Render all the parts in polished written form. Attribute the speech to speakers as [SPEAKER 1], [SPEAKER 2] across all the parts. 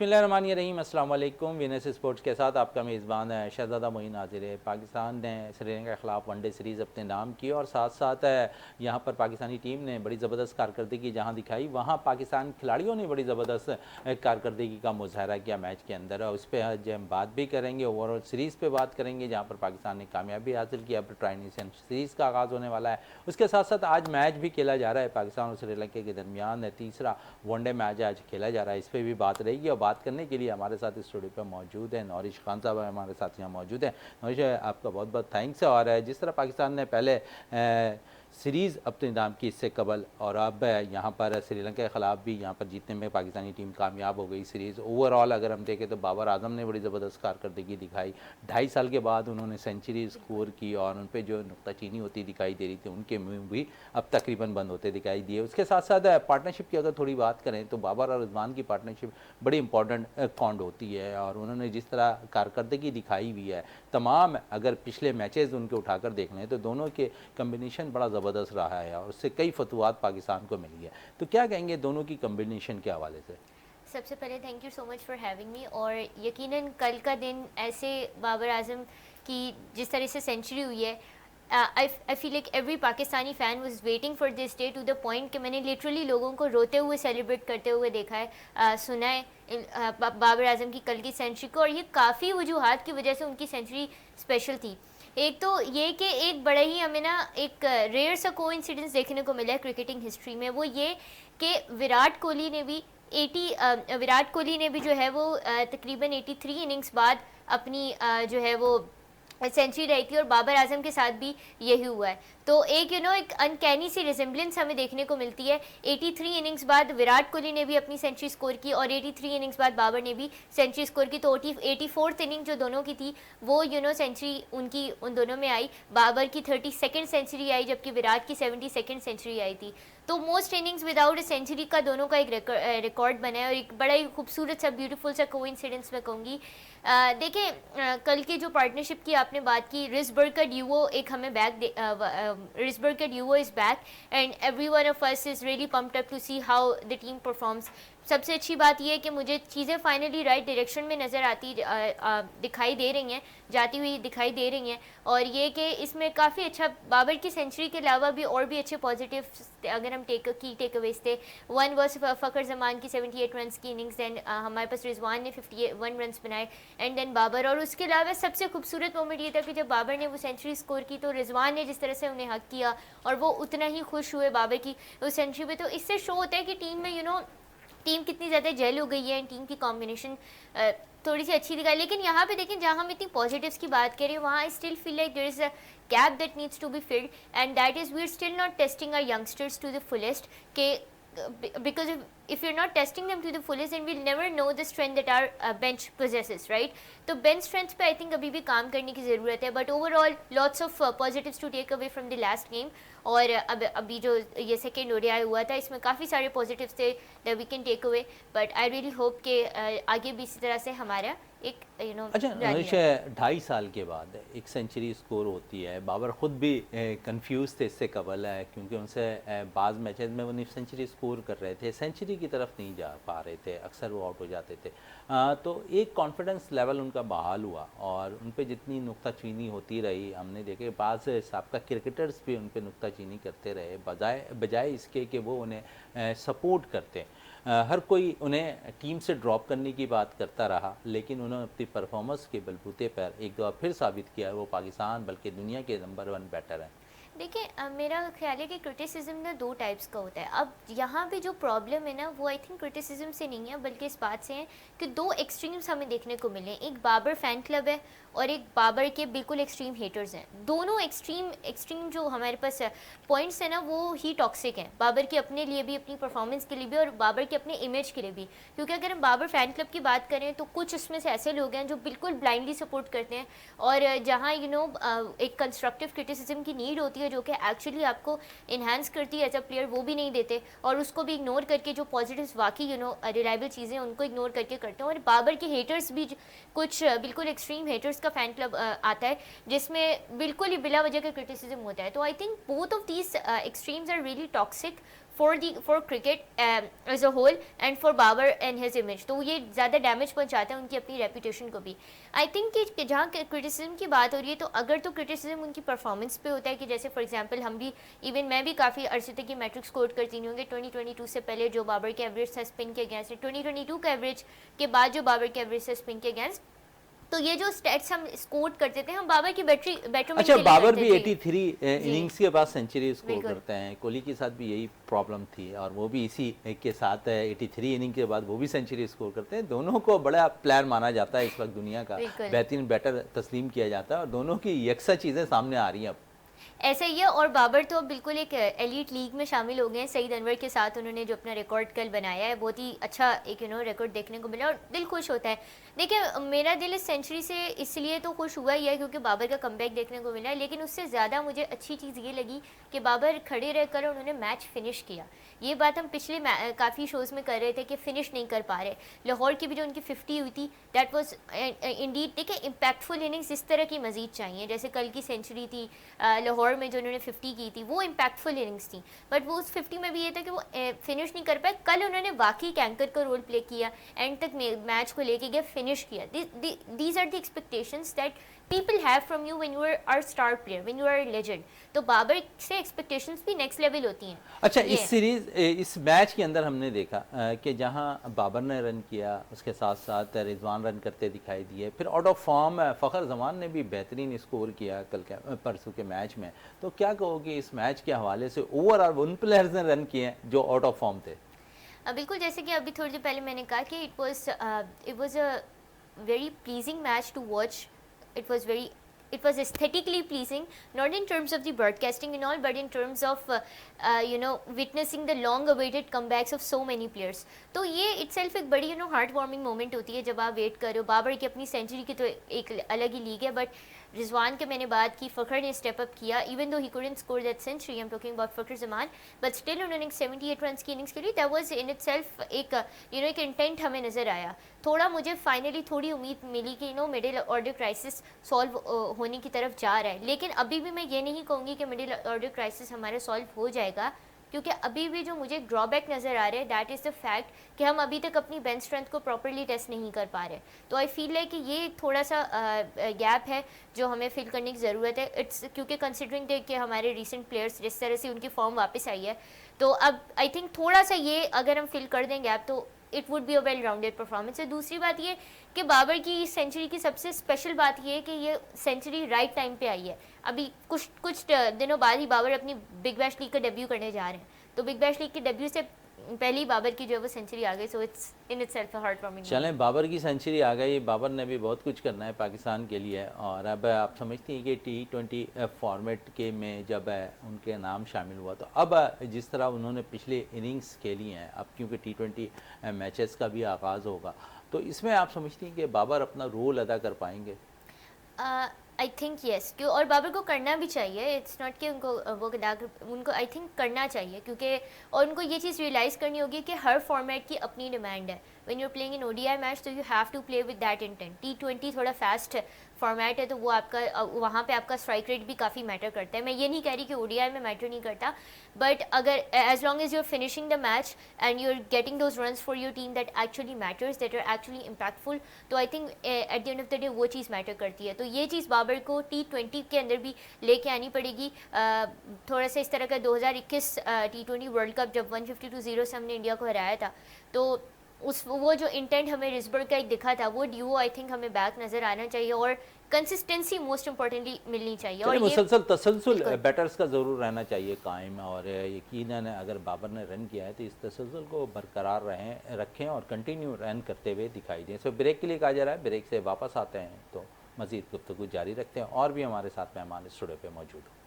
[SPEAKER 1] बिस्मिल्लाहिर्रहमानिर्रहीम, अस्सलाम वालेकुम। वीनस स्पोर्ट्स के साथ आपका मेज़बान है शहज़ादा मोइन नाज़िर है। पाकिस्तान ने श्रीलंका के ख़िलाफ़ वनडे सीरीज़ अपने नाम की और साथ साथ यहाँ पर पाकिस्तानी टीम ने बड़ी ज़बरदस्त कारकर्दगी जहाँ दिखाई, वहाँ पाकिस्तान खिलाड़ियों ने बड़ी ज़बरदस्त कारकर्दगी का मुज़ाहरा किया मैच के अंदर। और उस पर आज हम बात भी करेंगे, ओवरऑल सीरीज़ पर बात करेंगे जहाँ पर पाकिस्तान ने कामयाबी हासिल की। अब ट्राई नेशन सीरीज़ का आगाज़ होने वाला है। उसके साथ साथ आज मैच भी खेला जा रहा है पाकिस्तान और श्रीलंका के दरमियान, तीसरा वनडे मैच आज खेला जा रहा है। इस पर भी बात रहेगी और बात करने के लिए हमारे साथ स्टूडियो पर मौजूद है नौरिश खान साहब हमारे साथ यहाँ मौजूद है। नौरिश, आपका बहुत बहुत थैंक्स। और जिस तरह पाकिस्तान ने पहले सीरीज़ अपने नाम की इससे कबल, और अब यहाँ पर श्रीलंका के ख़िलाफ़ भी यहाँ पर जीतने में पाकिस्तानी टीम कामयाब हो गई। सीरीज़ ओवरऑल अगर हम देखें तो बाबर आजम ने बड़ी ज़बरदस्त कारकर्दगी दिखाई। 2.5 साल के बाद उन्होंने सेंचुरी स्कोर की और उन पर जो नुक्ताचीनी होती दिखाई दे रही थी उनके मुँह भी अब तकरीबन बंद होते दिखाई दिए। उसके साथ साथ पार्टनरशिप की अगर थोड़ी बात करें तो बाबर और रिजवान की पार्टनरशिप बड़ी इंपॉर्टेंट कॉन्ड होती है और उन्होंने जिस तरह कारकर्दगी दिखाई हुई है, तमाम अगर पिछले मैचेस उनके उठाकर देख लें तो दोनों के कम्बिनेशन बड़ा ज़बरदस्त रहा है और उससे कई फतवात पाकिस्तान को मिली है। तो क्या कहेंगे दोनों की कम्बिनेशन के हवाले से?
[SPEAKER 2] सबसे पहले thank you so much for having me. और यकीनन कल का दिन ऐसे बाबर आजम की जिस तरह से सेंचुरी हुई है, I feel like every Pakistani fan was waiting for this day to the point कि मैंने लिटरली लोगों को रोते हुए सेलिब्रेट करते हुए देखा है, सुना है बाबर आजम की कल की सेंचुरी को। और ये काफ़ी वजूहात की वजह से उनकी सेंचुरी स्पेशल थी। एक तो ये कि एक बड़ा ही हमें ना एक रेयर सा कोइंसिडेंस देखने को मिला है क्रिकेटिंग हिस्ट्री में, वो ये कि विराट कोहली ने भी जो है वो तकरीबन 83 इनिंग्स बाद अपनी जो है वो सेंचुरी रही थी, और बाबर आजम के साथ भी यही हुआ है। तो एक एक अनकैनी सी रिजेम्बलेंस हमें देखने को मिलती है। 83 इनिंग्स बाद विराट कोहली ने भी अपनी सेंचुरी स्कोर की और 83 इनिंग्स बाद बाबर ने भी सेंचुरी स्कोर की। तो 84th इनिंग जो दोनों की थी वो सेंचुरी उनकी उन दोनों में आई। बाबर की 32nd सेंचुरी आई जबकि विराट की 72nd सेंचुरी आई थी। तो most innings without a century का दोनों का एक रिकॉर्ड बना है और एक बड़ा ही खूबसूरत सा ब्यूटीफुल सा कोइंसिडेंस मैं कहूँगी। देखें, कल की जो पार्टनरशिप की आपने बात की, रिसबर्ग का ड्यूओ एक हमें रिसबर्ग का duo is back and every one of us is really pumped up to see how the team performs. सबसे अच्छी बात यह है कि मुझे चीज़ें फाइनली राइट डायरेक्शन में नज़र दिखाई दे रही हैं, जाती हुई दिखाई दे रही हैं। और ये कि इसमें काफ़ी अच्छा बाबर की सेंचुरी के अलावा भी और भी अच्छे पॉजिटिव अगर हम टेक अवेज थे। वन वॉज फ़खर जमान की 78 रन की इनिंग्स, दैन हमारे पास रिजवान ने 51 रन बनाए एंड देन बाबर। और उसके अलावा सबसे खूबसूरत मोमेंट ये था कि जब बाबर ने वो सेंचुरी स्कोर की तो रिजवान ने जिस तरह से उन्हें हक किया और वो उतना ही खुश हुए बाबर की उस सेंचुरी पे। तो इससे शो होता है कि टीम में टीम कितनी ज़्यादा जेल हो गई है एंड टीम की कॉम्बिनेशन थोड़ी सी अच्छी दिखाई। लेकिन यहाँ पे देखें, जहाँ हम इतनी पॉजिटिव्स की बात करें वहाँ I still feel like there is a gap that needs to be filled and that is we are still not testing our youngsters to the fullest. के because if you're not testing them to the fullest then we'll never know the strength that our bench possesses, right? तो bench strength पे I think अभी भी काम करने की ज़रूरत है, but overall lots of positives to take away from the last game। और अभी जो ये सेकेंड ओडीआई हुआ था इसमें काफ़ी सारे पॉजिटिव्स थे that we can take away, but I really hope कि आगे भी इसी तरह से हमारा एक
[SPEAKER 1] अच्छा नौरिश, 2.5 साल के बाद एक सेंचुरी स्कोर होती है। बाबर ख़ुद भी कंफ्यूज थे इससे कबल है क्योंकि उनसे बाज़ मैचेस में वो सेंचुरी स्कोर कर रहे थे, सेंचुरी की तरफ नहीं जा पा रहे थे, अक्सर वो आउट हो जाते थे। तो एक कॉन्फिडेंस लेवल उनका बहाल हुआ और उन पर जितनी नुक्ताचीनी होती रही हमने देखे, बाज़ साबका क्रिकेटर्स भी उन पर नुक्ताचीनी करते रहे बजाय इसके कि वो उन्हें सपोर्ट करते। हर कोई उन्हें टीम से ड्रॉप करने की बात करता रहा, लेकिन उन्होंने अपनी परफॉर्मेंस के बलबूते पर एक दफ़ा फिर साबित किया है वो पाकिस्तान बल्कि दुनिया के नंबर 1 बैटर हैं।
[SPEAKER 2] देखिए, मेरा ख्याल है कि क्रिटिसिज्म ना 2 टाइप्स का होता है। अब यहाँ पे जो प्रॉब्लम है ना वो आई थिंक क्रिटिसिज्म से नहीं है बल्कि इस बात से है कि 2 एक्सट्रीम्स हमें देखने को मिले। एक बाबर फ़ैन क्लब है और एक बाबर के बिल्कुल एक्सट्रीम हेटर्स हैं। दोनों एक्सट्रीम जो हमारे पास पॉइंट्स हैं ना वो ही टॉक्सिक हैं, बाबर के अपने लिए भी, अपनी परफॉर्मेंस के लिए भी और बाबर के अपने इमेज के लिए भी। क्योंकि अगर हम बाबर फ़ैन क्लब की बात करें तो कुछ उसमें से ऐसे लोग हैं जो बिल्कुल ब्लाइंडली सपोर्ट करते हैं और जहाँ एक कंस्ट्रक्टिव क्रिटिसिज्म की नीड होती है जो कि एक्चुअली आपको इन्हांस करती है एज अ प्लेयर, वो भी नहीं देते और उसको भी इग्नोर करके जो पॉजिटिव्स वाकई रिलायबल चीज़ें उनको इग्नोर करके करते हैं। और बाबर के हेटर्स भी कुछ बिल्कुल एक्सट्रीम हेटर्स का फ़ैन क्लब आता है जिसमें बिल्कुल ही बिला वजह का क्रिटिसिज्म होता है। तो I think both of these extremes are really toxic for cricket as a whole and for Babar and his image. तो ये ज़्यादा डैमेज पहुंचाते हैं उनकी अपनी रेपुटेशन को भी। आई थिंक कि जहाँ क्रिटिसिज्म की बात हो रही है, तो अगर तो क्रिटिसिज्म उनकी परफॉर्मेंस पे होता है कि जैसे फॉर एग्जांपल हम भी, इवन मैं भी काफ़ी अरसे तक की मैट्रिक्स कोट करती नहीं होंगे 2022 से पहले जो बाबर के एवरेज था स्पिन के अगेंस्ट, 2022 का एवरेज के बाद जो बाबर के एवरेज था स्पिन के अगेंस्ट, तो ये जो स्टैट्स हम स्कोर करते थे हम बाबर की बैटरमैन
[SPEAKER 1] अच्छा,
[SPEAKER 2] के लिए
[SPEAKER 1] बाबर
[SPEAKER 2] करते
[SPEAKER 1] भी
[SPEAKER 2] थे।
[SPEAKER 1] 83 इनिंग्स के बाद सेंचुरी स्कोर
[SPEAKER 2] बिल्कुल।
[SPEAKER 1] करते हैं। कोहली के साथ भी यही प्रॉब्लम थी और वो भी इसी के साथ 83 इनिंग के बाद वो भी सेंचुरी स्कोर करते हैं। दोनों को बड़ा प्लेयर माना जाता है इस वक्त, दुनिया का
[SPEAKER 2] बिल्कुल।
[SPEAKER 1] बेहतरीन बैटर तस्लीम किया जाता है और दोनों की यकसा चीज़ें सामने आ रही हैं अब।
[SPEAKER 2] ऐसा ही है। और बाबर तो अब बिल्कुल एक एलीट लीग में शामिल हो गए हैं। सईद अनवर के साथ उन्होंने जो अपना रिकॉर्ड कल बनाया है, बहुत ही अच्छा एक रिकॉर्ड देखने को मिला और दिल खुश होता है। देखिए, मेरा दिल इस सेंचुरी से इसलिए तो खुश हुआ ही है क्योंकि बाबर का कमबैक देखने को मिला है, लेकिन उससे ज़्यादा मुझे अच्छी चीज़ ये लगी कि बाबर खड़े रहकर उन्होंने मैच फिनिश किया। ये बात हम पिछले काफ़ी शोज़ में कर रहे थे कि फिनिश नहीं कर पा रहे। लाहौर की भी जो उनकी 50 हुई थी, दैट वाज इंडीड, देखिए इम्पैक्टफुल इनिंग्स इस तरह की मजीद चाहिए। जैसे कल की सेंचुरी थी लाहौर में जो उन्होंने 50 की थी, वो इम्पैक्टफुल इनिंग्स थी, बट वो उस 50 में भी ये था कि वो फिनिश नहीं कर पाए। कल उन्होंने वाकई कैंकर का रोल प्ले किया, एंड तक मैच को लेके गए, फिनिश किया। These are the expectations that people have from you when you are star player, when you are a legend। तो बाबर से एक्सपेक्टेशंस भी नेक्स्ट लेवल होती हैं।
[SPEAKER 1] अच्छा, इस सीरीज इस मैच के अंदर हमने देखा कि जहां बाबर ने रन किया, उसके साथ साथ रिजवान रन करते दिखाई दिए, फिर out of form Fakhar Zaman ने भी बेहतरीन स्कोर किया कल के परसों के मैच में। तो क्या कहोगे इस मैच के हवाले से, ओवरऑल उन प्लेयर्स ने रन किए हैं जो आउट ऑफ फॉर्म थे?
[SPEAKER 2] बिल्कुल, जैसे कि अभी थोड़ी देर पहले मैंने कहा कि it was a very pleasing match to watch. It was aesthetically pleasing, not in terms of the broadcasting and all, but in terms of witnessing the long awaited comebacks of so many players। तो ये itself एक बड़ी heart warming moment होती है जब आप wait कर रहे हो। बाबर की अपनी सेंचुरी की तो एक अलग ही लीग है, बट रिजवान के मैंने बात की, फ़खर ने स्टेप अप किया, even though he couldn't score that century, I am talking about Fakhar Zaman, but still उन्होंने 78 रन की इनिंग्स खेली। दैट वाज इन इटसेल्फ एक एक इंटेंट हमें नज़र आया। थोड़ा मुझे फाइनली थोड़ी उम्मीद मिली कि मिडिल ऑर्डर क्राइसिस सॉल्व होने की तरफ जा रहा है, लेकिन अभी भी मैं ये नहीं कहूँगी कि मिडिल ऑर्डर क्राइसिस हमारा सॉल्व हो जाएगा, क्योंकि अभी भी जो मुझे ड्रॉबैक नज़र आ रहा है दैट इज़ द फैक्ट कि हम अभी तक अपनी बेंच स्ट्रेंथ को प्रॉपरली टेस्ट नहीं कर पा रहे। तो आई फील लाइक कि ये थोड़ा सा गैप है जो हमें फिल करने की ज़रूरत है। इट्स क्योंकि कंसिडरिंग कि हमारे रिसेंट प्लेयर्स जिस तरह से उनकी फॉर्म वापस आई है, तो अब आई थिंक थोड़ा सा ये अगर हम फिल कर दें गैप, तो it would be a well rounded performance है। दूसरी बात ये कि बाबर की सेंचुरी की सबसे स्पेशल बात ये है कि ये सेंचुरी राइट टाइम पे आई है। अभी कुछ दिनों बाद ही बाबर अपनी बिग बैश लीग का डेब्यू करने जा रहे हैं, तो बिग बैश लीग के डेब्यू से पहली बाबर की जो है वो सेंचुरी आ गई। So it's in itself a heart warming.
[SPEAKER 1] चलें, बाबर की सेंचुरी आ गई। बाबर ने भी बहुत कुछ करना है पाकिस्तान के लिए, और अब आप समझती हैं कि T20 फॉर्मेट के में जब उनके नाम शामिल हुआ, तो अब जिस तरह उन्होंने पिछले इनिंग्स खेली हैं, अब क्योंकि T20 मैचेस का भी आगाज़ होगा, तो इसमें आप समझती हैं कि बाबर अपना रोल अदा कर पाएंगे?
[SPEAKER 2] आई थिंक येस, क्यों, और बाबर को करना भी चाहिए। इट्स नॉट कि उनको उनको आई थिंक करना चाहिए, क्योंकि और उनको ये चीज़ रियलाइज़ करनी होगी कि हर फॉर्मेट की अपनी डिमांड है। When you are playing in ODI match, तो you have to play with that intent. T20 थोड़ा फास्ट फॉर्मेट है, तो वो आपका वहाँ पे आपका स्ट्राइक रेट भी काफ़ी मैटर करता है। मैं ये नहीं कह रही कि ODI में मैटर नहीं करता, बट अगर as long as you are finishing the match and you are getting those runs for your team that actually matters, that are actually impactful, तो I think at the end of the day वो चीज़ matter करती है। तो ये चीज़ बाबर को T20 के अंदर भी लेके आनी पड़ेगी। थोड़ा सा इस तरह का 2021 T20 वर्ल्ड कप जब 152-0 से हमने इंडिया को हराया था, तो वो जो इंटेंट हमें रिजबर्ग का एक दिखा था, वो ड्यू आई थिंक हमें बैक नज़र आना चाहिए, और कंसिस्टेंसी मोस्ट इंपॉर्टेंटली मिलनी चाहिए। और
[SPEAKER 1] मुसलसल तसलसल बैटर्स का ज़रूर रहना चाहिए कायम, और यकीनन अगर बाबर ने रन किया है तो इस तसलसल को बरकरार रखें और कंटिन्यू रन करते हुए दिखाई दें। सो ब्रेक के लिए कहा जा रहा है, ब्रेक से वापस आते हैं तो मज़ीद गुफ्तगू जारी रखते हैं, और भी हमारे साथ मेहमान स्टूडियो पे मौजूद होंगे।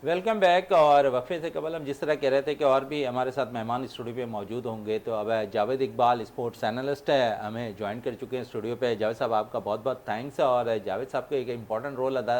[SPEAKER 1] Welcome back. और वक्फे से कबल हम जिस तरह कह रहे थे कि और भी हमारे साथ मेहमान स्टूडियो पे मौजूद होंगे, तो अब जावेद इकबाल स्पोर्ट्स एनालिस्ट है, हमें ज्वाइन कर चुके हैं स्टूडियो पे। जावेद साहब आपका बहुत बहुत थैंक्स। और जावेद साहब को एक इम्पॉर्टेंट रोल अदा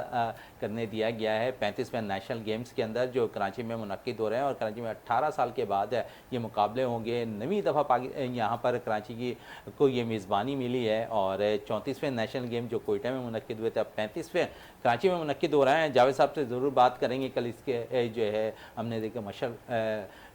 [SPEAKER 1] करने दिया गया है 35वें नेशनल गेम्स के अंदर जो कराची में मुनक्किद हो रहे हैं। और कराची में 18 साल के बाद ये मुकाबले होंगे। नवीं दफ़ा यहाँ पर कराची की को ये मेज़बानी मिली है। और 34वें नेशनल गेम जो कोयटा में मुनक्किद हुए थे, अब 35वें कराची में मुनक्किद हो रहे हैं। जावेद साहब से ज़रूर बात करेंगे। कल इसके जो है हमने देखा मशर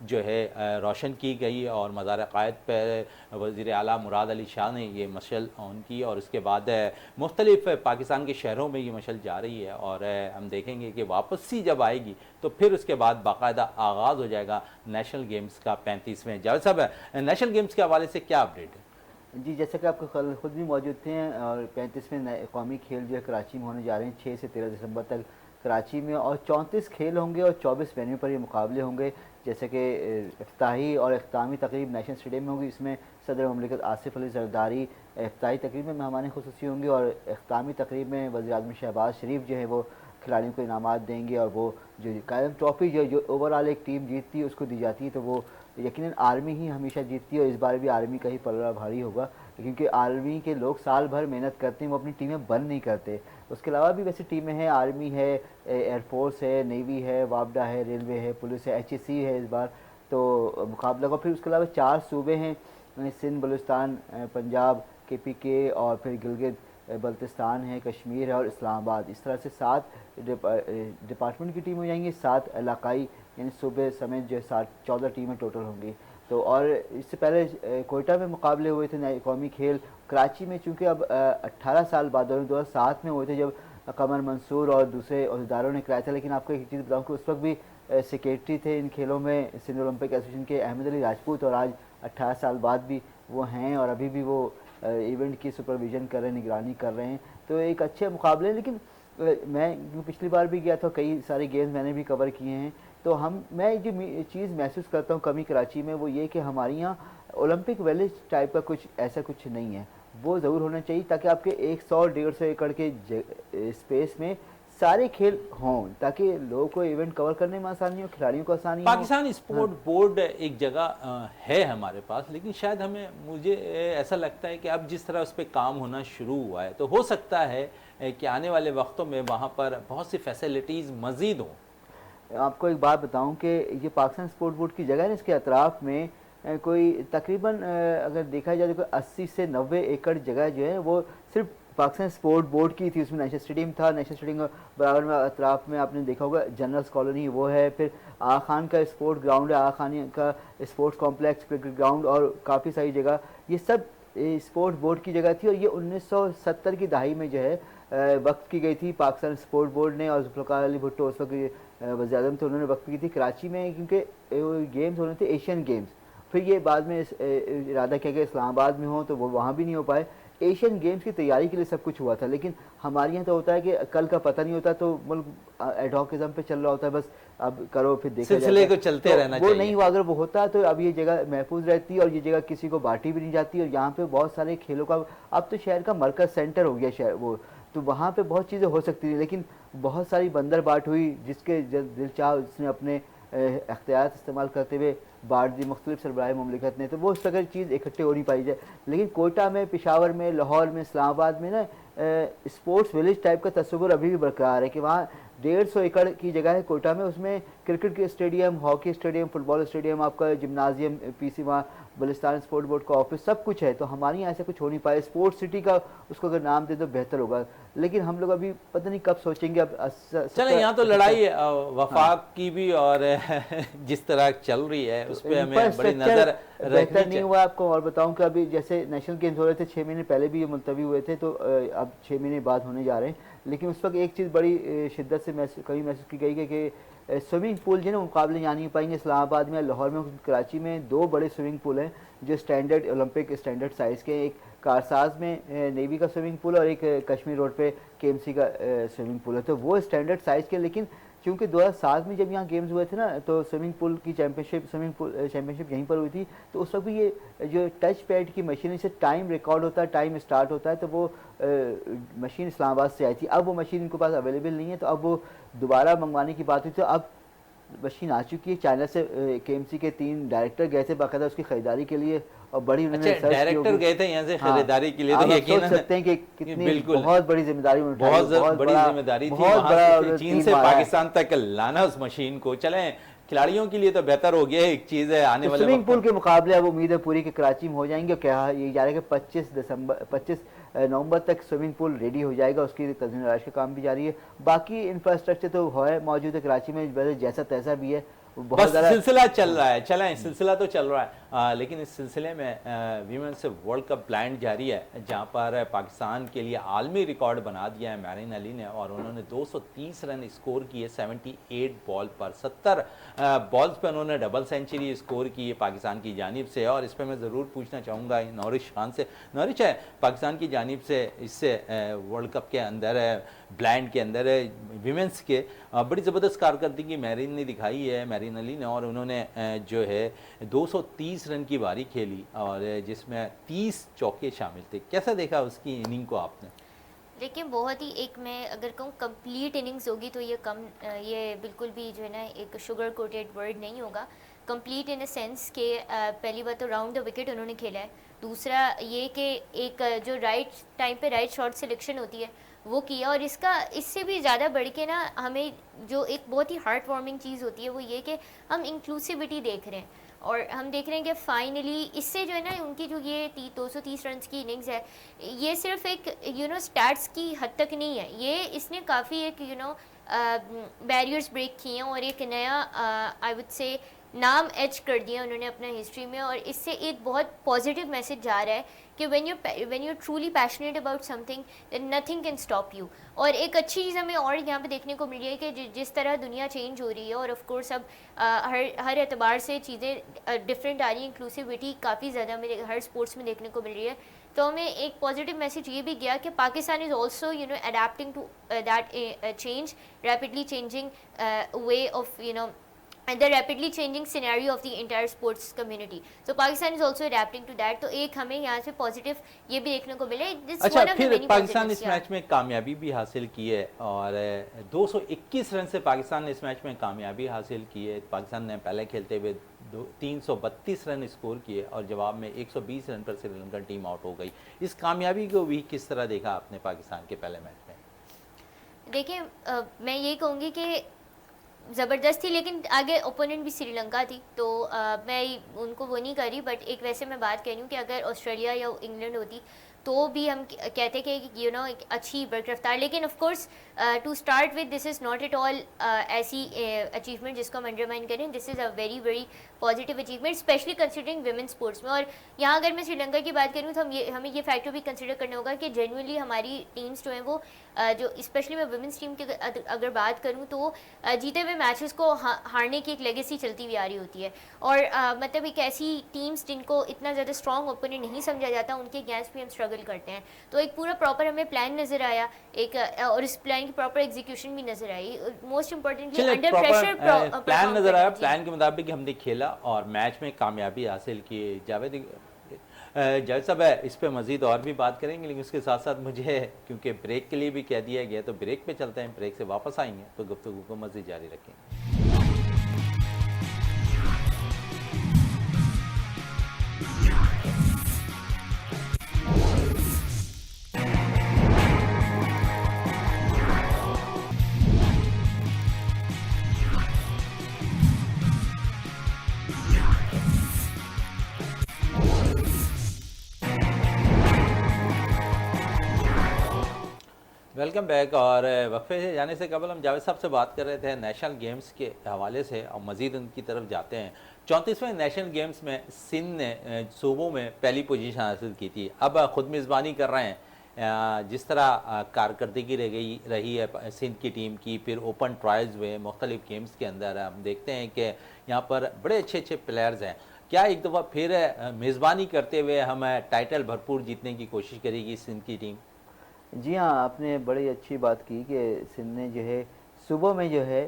[SPEAKER 1] जो है रोशन की गई और मज़ार क़ायद पर वज़ीर आला मुराद अली शाह ने ये मशल ऑन की। और उसके बाद मुख्तलिफ़ पाकिस्तान के शहरों में ये मशल जा रही है। और हम देखेंगे कि वापसी जब आएगी तो फिर उसके बाद बाकायदा आगाज़ हो जाएगा नेशनल गेम्स का 35वें। जावेद साहब, नेशनल गेम्स के हवाले से क्या अपडेट है?
[SPEAKER 3] जी, जैसे कि आपको कल खुद भी मौजूद थे और 35वें कौमी खेल जो है कराची में होने जा रहे हैं 6 से 13 दिसंबर तक कराची में, और 34 खेल होंगे और 24 वेन्यू पर ये मुकाबले होंगे। जैसे कि इफ्ताही और अख्तामी तकरीब नेशनल स्टेडियम में होगी, इसमें सदर ममलिकत आसिफ अली जरदारी इफ्ताही तकरीब में मेहमान खुसूसी होंगे, और अख्तामी तकरीब में वज़ीर-ए-आज़म शहबाज शरीफ जो है वो खिलाड़ियों को इनामात देंगे। और वो जो कायम ट्रॉफी जो ओवरऑल एक टीम जीतती है उसको दी जाती है, तो वो यकीनन आर्मी ही हमेशा जीतती है, और इस बार भी आर्मी का ही पलड़ा भारी होगा, क्योंकि आर्मी के लोग साल भर मेहनत करते हैं, वो अपनी टीमें बंद नहीं करते। उसके अलावा भी वैसे टीमें हैं, आर्मी है, एयरफोर्स है, नेवी है, वापडा है, रेलवे है, पुलिस है, HSC है इस बार तो मुकाबला का। फिर उसके अलावा 4 सूबे हैं, सिंध, बलूचिस्तान, पंजाब, KPK, और फिर गिलगित बल्तिस्तान है, कश्मीर है और इस्लामाबाद। इस तरह से 7 डिपार्टमेंट की टीम हो जाएंगी, 7 इलाकाई यानी सूबे समेत जो 14 टीमें टोटल होंगी। तो और इससे पहले कोयटा में मुकाबले हुए थे कौमी खेल। कराची में चूँकि अब 18 साल बाद 2007 में हुए थे जब कमर मंसूर और दूसरे अहदेदारों ने कराया था। लेकिन आपको एक चीज़ बताऊँ कि उस वक्त भी सेक्रेटरी थे इन खेलों में सिंध ओलंपिक एसोसिएशन के अहमद अली राजपूत, और आज 18 साल बाद भी वो हैं और अभी भी वो इवेंट की सुपरविज़न कर रहे हैं, निगरानी कर रहे हैं। तो एक अच्छे मुकाबले। लेकिन मैं पिछली बार भी गया था, कई सारे गेम्स मैंने भी कवर किए हैं, तो मैं जो चीज़ महसूस करता हूँ कमी कराची में वो ये कि हमारे यहाँ ओलंपिक विलेज टाइप का कुछ ऐसा कुछ नहीं है। वो ज़रूर होना चाहिए ताकि आपके 100-150 एकड़ के स्पेस में सारे खेल हों, ताकि लोगों को इवेंट कवर करने में आसानी हो, खिलाड़ियों को आसानी हो।
[SPEAKER 1] पाकिस्तान स्पोर्ट बोर्ड एक जगह है हमारे पास, लेकिन शायद मुझे ऐसा लगता है कि अब जिस तरह उस पर काम होना शुरू हुआ है तो हो सकता है कि आने वाले वक्तों में वहाँ पर बहुत सी फैसिलिटीज़ मज़ीद हों।
[SPEAKER 3] आपको एक बात बताऊं कि ये पाकिस्तान स्पोर्ट बोर्ड की जगह है, इसके अतराफ में कोई तकरीबन अगर देखा जाए तो 80 से 90 एकड़ जगह जो है वो सिर्फ पाकिस्तान स्पोर्ट बोर्ड की थी। उसमें नेशनल स्टेडियम था, नेशनल स्टेडियम के बराबर में अतराफ में आपने देखा होगा जनरल्स कॉलोनी वो है, फिर आगा खान का स्पोर्ट ग्राउंड है, आगा खान का स्पोर्ट्स कॉम्प्लेक्स, क्रिकेट ग्राउंड और काफ़ी सारी जगह, ये सब स्पोर्ट बोर्ड की जगह थी। और ये 1970 की दहाई में जो है वक्त की गई थी पाकिस्तान स्पोर्ट बोर्ड ने, और जुल्फ़िकार अली भुट्टो उस वक्त वज़ीर-ए-आज़म थे, उन्होंने वक्त की थी कराची में, क्योंकि गेम्स होने थे एशियन गेम्स। फिर ये बाद में इरादा किया गया इस्लामाबाद में हो, तो वो वहाँ भी नहीं हो पाए। एशियन गेम्स की तैयारी के लिए सब कुछ हुआ था, लेकिन हमारे यहाँ तो होता है कि कल का पता नहीं होता, तो मुल्क एडहॉकिज्म पे चल रहा होता है, बस अब करो फिर देखा
[SPEAKER 1] सिलसिले को चलते
[SPEAKER 3] तो
[SPEAKER 1] रहना
[SPEAKER 3] वो
[SPEAKER 1] चाहिए।
[SPEAKER 3] नहीं हुआ। अगर वो होता तो अब ये जगह महफूज रहती और ये जगह किसी को बांटी भी नहीं जाती, और यहाँ पे बहुत सारे खेलों का अब तो शहर का मरकज सेंटर हो गया शहर वो, तो वहाँ पे बहुत चीज़ें हो सकती थी, लेकिन बहुत सारी बंदर बाट हुई, जिसके दिल चाह उसने अपने अख्तियार इस्तेमाल करते हुए बांट दी मुख्तलिफ सरबराह ममलिकत ने, तो वो उस अगर चीज़ इकट्ठे हो नहीं पाई जाए। लेकिन कोयटा में, पेशावर में, लाहौर में, इस्लामाबाद में ना स्पोर्ट्स विलेज टाइप का तस्वुर अभी भी बरकरार है कि वहाँ 150 एकड़ की जगह है कोयटा में, उसमें क्रिकेट के stadium, hockey stadium, football stadium, आपका जिम्नाजियम, PC, वहाँ बलुचिस्तान स्पोर्ट बोर्ड का ऑफिस, सब कुछ है। तो हमारे यहाँ ऐसा कुछ हो नहीं पाया। स्पोर्ट्स सिटी का उसको अगर नाम दे तो बेहतर होगा, लेकिन हम लोग अभी पता नहीं कब सोचेंगे। अब
[SPEAKER 1] चले, यहाँ तो लड़ाई वफाक की भी और जिस तरह चल रही है उस पर हमें बड़ी नजर
[SPEAKER 3] बेहतर नहीं हुआ। आपको और बताऊं कि अभी जैसे नेशनल गेम्स हो रहे थे 6 महीने पहले भी ये मुलतवी हुए थे, तो अब 6 महीने बाद होने जा रहे हैं। लेकिन उस वक्त एक चीज़ बड़ी शिद्दत से कभी महसूस की गई कि स्विमिंग पूल जो है ना मुकाबले यहाँ नहीं पाएंगे। इस्लामाबाद में, लाहौर में, कराची में 2 बड़े स्विमिंग पूल हैं जो स्टैंडर्ड ओलंपिक स्टैंडर्ड साइज़ के, एक कारसाज में नेवी का स्विमिंग पूल और एक कश्मीर रोड पे KMC का स्विमिंग पूल है, तो वो स्टैंडर्ड साइज़ के। लेकिन क्योंकि 2007 में जब यहाँ गेम्स हुए थे ना, तो स्विमिंग पूल की चैंपियनशिप यहीं पर हुई थी। तो उस वक्त भी ये जो टच पैड की मशीन, इससे टाइम रिकॉर्ड होता है, टाइम स्टार्ट होता है, तो वो मशीन इस्लामाबाद से आई थी। अब वो मशीन इनके पास अवेलेबल नहीं है, तो अब वो दोबारा मंगवाने की बात हुई। तो अब मशीन आ चुकी है। चाइना से केएमसी के 3 डायरेक्टर गए थे बाकायदा उसकी खरीदारी के लिए, और बड़ी उन्होंने
[SPEAKER 1] अच्छा, डायरेक्टर गए थे यहाँ से
[SPEAKER 3] हाँ,
[SPEAKER 1] खरीदारी के लिए,
[SPEAKER 3] आप
[SPEAKER 1] तो यकीन
[SPEAKER 3] सोच सकते हैं कि कितनी
[SPEAKER 1] बिल्कुल
[SPEAKER 3] बहुत बड़ी जिम्मेदारी उन्होंने उठाई,
[SPEAKER 1] बहुत बड़ी जिम्मेदारी थी
[SPEAKER 3] बहुत
[SPEAKER 1] वहां
[SPEAKER 3] बड़ा
[SPEAKER 1] से
[SPEAKER 3] उन्होंने
[SPEAKER 1] चीन
[SPEAKER 3] तीर
[SPEAKER 1] से
[SPEAKER 3] मारा है।
[SPEAKER 1] पाकिस्तान तक लाना उस मशीन को। चलें, खिलाड़ियों के लिए तो बेहतर हो गया, एक चीज है आने
[SPEAKER 3] तो
[SPEAKER 1] वाले
[SPEAKER 3] स्विमिंग
[SPEAKER 1] वक्त
[SPEAKER 3] पूल के मुकाबले अब उम्मीद है पूरी के कराची में हो जाएंगे। क्या ये जा रहा है कि 25 नवंबर तक स्विमिंग पूल रेडी हो जाएगा, उसकी तज़मीन आराइश का काम भी जारी है। बाकी इंफ्रास्ट्रक्चर तो है मौजूद है कराची में, वैसे जैसा तैसा भी है, बहुत
[SPEAKER 1] बस
[SPEAKER 3] ज़्यादा
[SPEAKER 1] सिलसिला चल रहा है। चलें, सिलसिला तो चल रहा है, लेकिन इस सिलसिले में वीमेंस वर्ल्ड कप ब्लाइंड जारी है, जहां पर पाकिस्तान के लिए आलमी रिकॉर्ड बना दिया है मैरिन अली ने, और उन्होंने 230 रन स्कोर किए 78 बॉल पर। 70 बॉल्स पर उन्होंने डबल सेंचुरी स्कोर की है पाकिस्तान की जानिब से। और इस पर मैं ज़रूर पूछना चाहूँगा नौरिश खान से। नौरिश है, पाकिस्तान की जानिब से इससे वर्ल्ड कप के अंदर ब्लाइंड के अंदर विमेंस के बड़ी ज़बरदस्त कारकर्दगी मैरिन ने दिखाई है, मैरिन अली ने, और उन्होंने जो है 230 रन की बारी खेली, और जिसमें 30 चौके शामिल थे। कैसा देखा उसकी इनिंग को आपने?
[SPEAKER 2] लेकिन बहुत ही एक, मैं अगर कहूँ कंप्लीट इनिंग्स होगी तो ये बिल्कुल भी जो है ना एक शुगर कोटेड वर्ड नहीं होगा। कंप्लीट इन अ सेंस कि पहली बात तो राउंड द विकेट उन्होंने खेला है, दूसरा ये कि एक जो राइट टाइम पे राइट शॉट सिलेक्शन होती है वो किया, और इससे भी ज़्यादा बढ़ के ना हमें जो एक बहुत ही हार्ट वार्मिंग चीज़ होती है वो ये कि हम इंक्लूसिविटी देख रहे हैं, और हम देख रहे हैं कि फाइनली इससे जो है ना उनकी जो ये 230 रन की इनिंग्स है, ये सिर्फ एक स्टैट्स की हद तक नहीं है, ये इसने काफ़ी एक बैरियर्स ब्रेक किए हैं, और एक नया आई वुड से नाम एच कर दिया उन्होंने अपना हिस्ट्री में। और इससे एक बहुत पॉजिटिव मैसेज जा रहा है कि when you truly passionate about something then nothing can stop you. और एक अच्छी चीज़ हमें और यहाँ पे देखने को मिल रही है कि जिस तरह दुनिया चेंज हो रही है, और ऑफ कोर्स अब हर एतबार से चीज़ें डिफरेंट आ रही हैं, इंक्लूसिविटी काफ़ी ज़्यादा मेरे हर स्पोर्ट्स में देखने को मिल रही है। तो हमें एक पॉजिटिव मैसेज ये भी गया कि Pakistan is also adapting to that change, rapidly changing way of the rapidly changing scenario of the entire sports community. So Pakistan is also adapting to that. तो एक हमें यहाँ से पॉजिटिव ये भी देखने को मिले।
[SPEAKER 1] अच्छा, फिर पाकिस्तान इस मैच में कामयाबी भी हासिल की है, और 221 रन से पाकिस्तान ने इस मैच में कामयाबी हासिल की है। पाकिस्तान ने पहले खेलते हुए 332 रन स्कोर किए, और जवाब में 120 रन पर श्रीलंका टीम आउट हो गई। इस कामयाबी को भी किस तरह देखा आपने पाकिस्तान के पहले मैच में?
[SPEAKER 2] देखिए, मैं ये कहूँगी कि ज़बरदस्त थी, लेकिन आगे ओपोनेंट भी श्रीलंका थी, तो मैं उनको वो नहीं करी। बट एक वैसे मैं बात कह रही हूँ कि अगर ऑस्ट्रेलिया या इंग्लैंड होती तो भी हम कहते कि एक अच्छी बरकरफ्तार, लेकिन of course to start with this is not at all ऐसी अचीवमेंट जिसको हम अंडरमाइन करें। This is a very very positive achievement, especially considering women sports में। और यहाँ अगर मैं श्रीलंका की बात करूँ तो हमें ये फैक्टर भी कंसिडर करना होगा कि जेन्युइनली हमारी टीम्स जो हैं वो जो स्पेशली मैं वुमेन्स टीम की अगर बात करूँ तो जीते हुए मैचेस को हारने की एक लेगेसी चलती हुई आ रही होती है। और मतलब एक ऐसी टीम्स जिनको इतना ज़्यादा स्ट्रॉन्ग ओपोनेंट नहीं समझा जाता, उनके अगेंस्ट भी हम स्ट्रगल करते हैं। तो एक पूरा प्रॉपर हमें प्लान नज़र आया एक, और इस प्लान की प्रॉपर एग्जीक्यूशन भी नज़र आई। Most importantly under pressure
[SPEAKER 1] plan नज़र आया, प्लान के मुताबिक हमने खेला और मैच में कामयाबी हासिल की। जावेद साहब इस पे मज़ीद और भी बात करेंगे, लेकिन उसके साथ साथ मुझे क्योंकि ब्रेक के लिए भी कह दिया गया, तो ब्रेक पे चलते हैं। ब्रेक से वापस आएंगे तो गुफ्तगू को मज़ीद जारी रखेंगे। Welcome back. और वक्फे से जाने से कबल हम जावेद साहब से बात कर रहे थे नेशनल गेम्स के हवाले से, और मज़ीद उनकी तरफ जाते हैं। 34वें नेशनल गेम्स में सिंध ने सूबों में पहली पोजीशन हासिल की थी, अब ख़ुद मेज़बानी कर रहे हैं। जिस तरह कारकर्दगी रही है सिंध की टीम की, फिर ओपन ट्रायल्स हुए मुख्तलिफ गेम्स के अंदर, हम देखते हैं कि यहाँ पर बड़े अच्छे अच्छे प्लेयर्स हैं। क्या एक दफ़ा फिर मेज़बानी करते हुए हम टाइटल भरपूर जीतने की कोशिश करेगी सिंध की टीम?
[SPEAKER 3] जी हाँ, आपने बड़ी अच्छी बात की कि सिंध ने जो है सुबह में जो है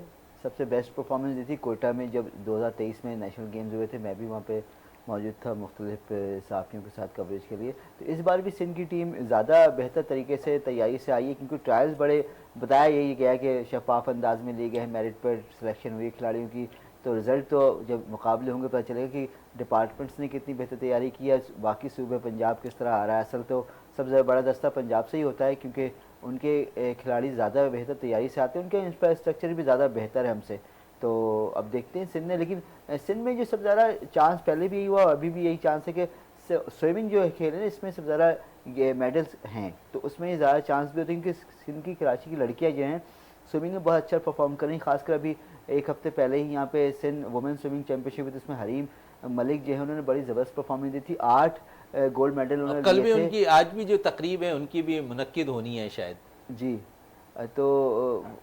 [SPEAKER 3] सबसे बेस्ट परफॉर्मेंस दी थी कोयटा में जब 2023 में नेशनल गेम्स हुए थे। मैं भी वहाँ पे मौजूद था मुख्तलिफ साफ़ियों के साथ कवरेज के लिए। तो इस बार भी सिंध की टीम ज़्यादा बेहतर तरीके से तैयारी से आई है, क्योंकि ट्रायल्स बड़े बताया यही गया कि शफाफ अंदाज में लिए गए हैं, मेरिट पर सिलेक्शन हुई खिलाड़ियों की। तो रिज़ल्ट तो जब मुकाबले होंगे पता चलेगा कि डिपार्टमेंट्स ने कितनी बेहतर तैयारी की है, बाकी सूबे पंजाब किस तरह आ रहा है। असल तो सबसे बड़ा दस्ता पंजाब से ही होता है, क्योंकि उनके खिलाड़ी ज़्यादा बेहतर तैयारी से आते हैं, उनके इंफ्रास्ट्रक्चर भी ज़्यादा बेहतर है हमसे। तो अब देखते हैं सिंध ने, लेकिन सिंध में जो सबसे ज़्यादा चांस पहले भी हुआ, अभी भी यही चांस है कि स्विमिंग जो है खेल है इसमें सबसे ज़्यादा ये मेडल्स हैं, तो उसमें ज़्यादा चांस भी होते हैं, क्योंकि सिंध की कराची की लड़कियाँ जो हैं स्विमिंग में बहुत अच्छा परफॉर्म कर रही हैं। खासकर अभी एक हफ्ते पहले ही यहाँ पे सिंध वुमेन स्विमिंग चैंपियनशिप हुई थी, उसमें हरीम मलिक जो है उन्होंने बड़ी ज़बरदस्त परफॉर्मेंस दी थी। 8 गोल्ड मेडल
[SPEAKER 1] और
[SPEAKER 3] उन्होंने
[SPEAKER 1] कल भी
[SPEAKER 3] लिए थे।
[SPEAKER 1] उनकी, आज भी जो तकरीब है उनकी भी मुनक्किद होनी है शायद।
[SPEAKER 3] जी तो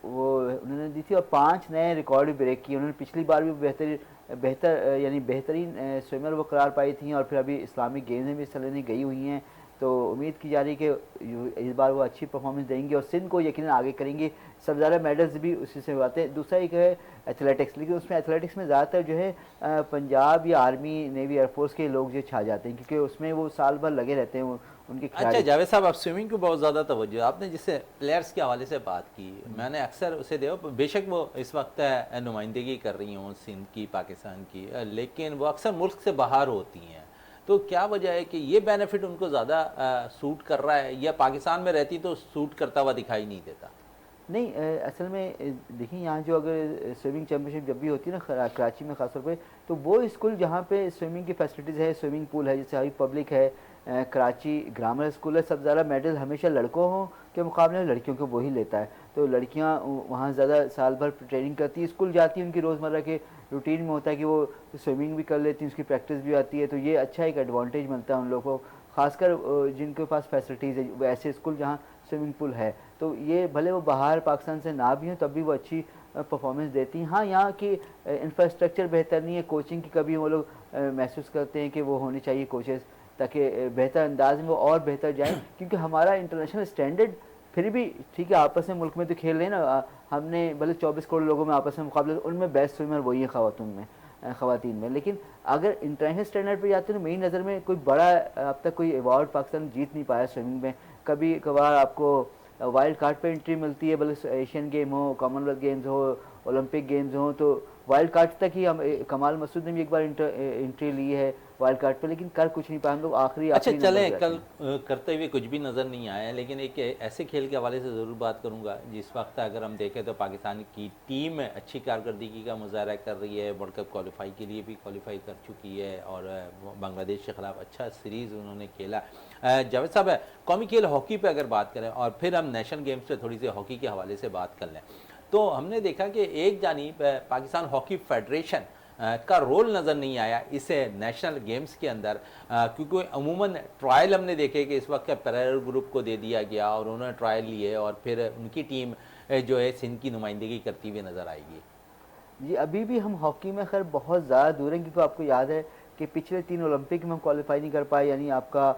[SPEAKER 3] वो उन्होंने दी थी और 5 नए रिकॉर्ड भी ब्रेक किए उन्होंने। पिछली बार भी बेहतर यानी बेहतरीन स्विमर वो करार पाई थी, और फिर अभी इस्लामिक गेम्स में भी हिस्सा लेने गई हुई हैं। तो उम्मीद की जा रही है कि इस बार वो अच्छी परफॉर्मेंस देंगी और सिंध को यकीनन आगे करेंगे। सब ज़्यादा मेडल्स भी उसी से आते हैं। दूसरा एक है एथलेटिक्स, लेकिन उसमें एथलेटिक्स में ज़्यादातर जो है पंजाब या आर्मी नेवी एयरफोर्स के लोग जो छा जाते हैं, क्योंकि उसमें वो साल भर लगे रहते हैं उनके
[SPEAKER 1] अच्छा
[SPEAKER 3] खिलाड़ी।
[SPEAKER 1] जावेद साहब, आप स्विमिंग को बहुत ज़्यादा तवज्जो, आपने जिससे प्लेयर्स के हवाले से बात की, मैंने अक्सर उसे देखा, बेशक वो इस वक्त नुमाइंदगी कर रही हूँ सिंध की, पाकिस्तान की, लेकिन वो अक्सर मुल्क से बाहर होती हैं। तो क्या वजह है कि ये बेनिफिट उनको ज़्यादा सूट कर रहा है, या पाकिस्तान में रहती तो सूट करता हुआ दिखाई नहीं देता?
[SPEAKER 3] नहीं असल में देखिए यहाँ जो अगर स्विमिंग चैम्पियनशिप जब भी होती है ना कराची में ख़ासतौर पे, तो वो स्कूल जहाँ पे स्विमिंग की फैसिलिटीज़ है, स्विमिंग पूल है, जैसे हाई पब्लिक है, कराची ग्रामर स्कूल है, सब ज़्यादा मेडल हमेशा लड़कों हों के मुकाबले में लड़कियों को वही लेता है। तो लड़कियाँ वहाँ ज़्यादा साल भर ट्रेनिंग करती हैं, स्कूल जाती हैं, उनकी रोज़मर्रा के रूटीन में होता है कि वो स्विमिंग भी कर लेती हैं, उसकी प्रैक्टिस भी आती है। तो ये अच्छा एक एडवांटेज मिलता है उन लोगों को, खासकर जिनके पास फैसिलिटीज़ है, वो ऐसे स्कूल जहाँ स्विमिंग पूल है। तो ये भले वो बाहर पाकिस्तान से ना भी हों तब भी वो अच्छी परफॉर्मेंस देती हैं। हाँ, यहाँ की इंफ्रास्ट्रक्चर बेहतर नहीं है, कोचिंग की कभी वो लोग महसूस करते हैं कि वो होनी चाहिए कोचेज़, ताकि बेहतर अंदाज में वो और बेहतर जाएँ, क्योंकि हमारा इंटरनेशनल स्टैंडर्ड फिर भी ठीक है। आपस में मुल्क में तो खेल रहे हैं ना, हमने भले 24 करोड़ लोगों में आपस में मुकाबले, उनमें बेस्ट स्विमर वही है ख़वातीन में। लेकिन अगर इंटरनेशनल स्टैंडर्ड पर जाते हैं तो मेरी नज़र में कोई बड़ा अब तक कोई अवार्ड पाकिस्तान जीत नहीं पाया स्विमिंग में। कभी कभार आपको वाइल्ड कार्ड पे एंट्री मिलती है, भले एशियन गेम हो, कॉमनवेल्थ गेम्स हो, ओलंपिक गेम्स हो, तो वाइल्ड कार्ड तक ही हम कमाल मसूद ने भी एक बार एंट्री ली है वाइल्ड कार्ड पे, लेकिन कर कुछ नहीं पाए हम लोग, आखिरी
[SPEAKER 1] अच्छा
[SPEAKER 3] नंबर
[SPEAKER 1] चलें,
[SPEAKER 3] पे
[SPEAKER 1] कल
[SPEAKER 3] आते हैं।
[SPEAKER 1] करते हुए कुछ भी नज़र नहीं आया, लेकिन एक ऐसे खेल के हवाले से ज़रूर बात करूंगा जिस वक्त अगर हम देखें तो पाकिस्तान की टीम अच्छी कारकर्दगी का मुजाहरा कर रही है, वर्ल्ड कप क्वालिफाई के लिए भी क्वालिफाई कर चुकी है, और बांग्लादेश के ख़िलाफ़ अच्छा सीरीज़ उन्होंने खेला। जावेद साहब, कौमी खेल हॉकी पर अगर बात करें और फिर हम नेशनल गेम्स पर थोड़ी सी हॉकी के हवाले से बात कर लें, तो हमने देखा कि एक जानिब पाकिस्तान हॉकी फेडरेशन का रोल नज़र नहीं आया इस नेशनल गेम्स के अंदर, क्योंकि अमूमन ट्रायल हमने देखे कि इस वक्त पैरेलल ग्रुप को दे दिया गया और उन्होंने ट्रायल लिए, और फिर उनकी टीम जो है सिंध की नुमाइंदगी करती हुई नज़र आएगी।
[SPEAKER 3] जी अभी भी हम हॉकी में खैर बहुत ज़्यादा दूर हैं, क्योंकि आपको याद है कि पिछले 3 ओलंपिक में हम क्वालिफाई नहीं कर पाए। यानी आपका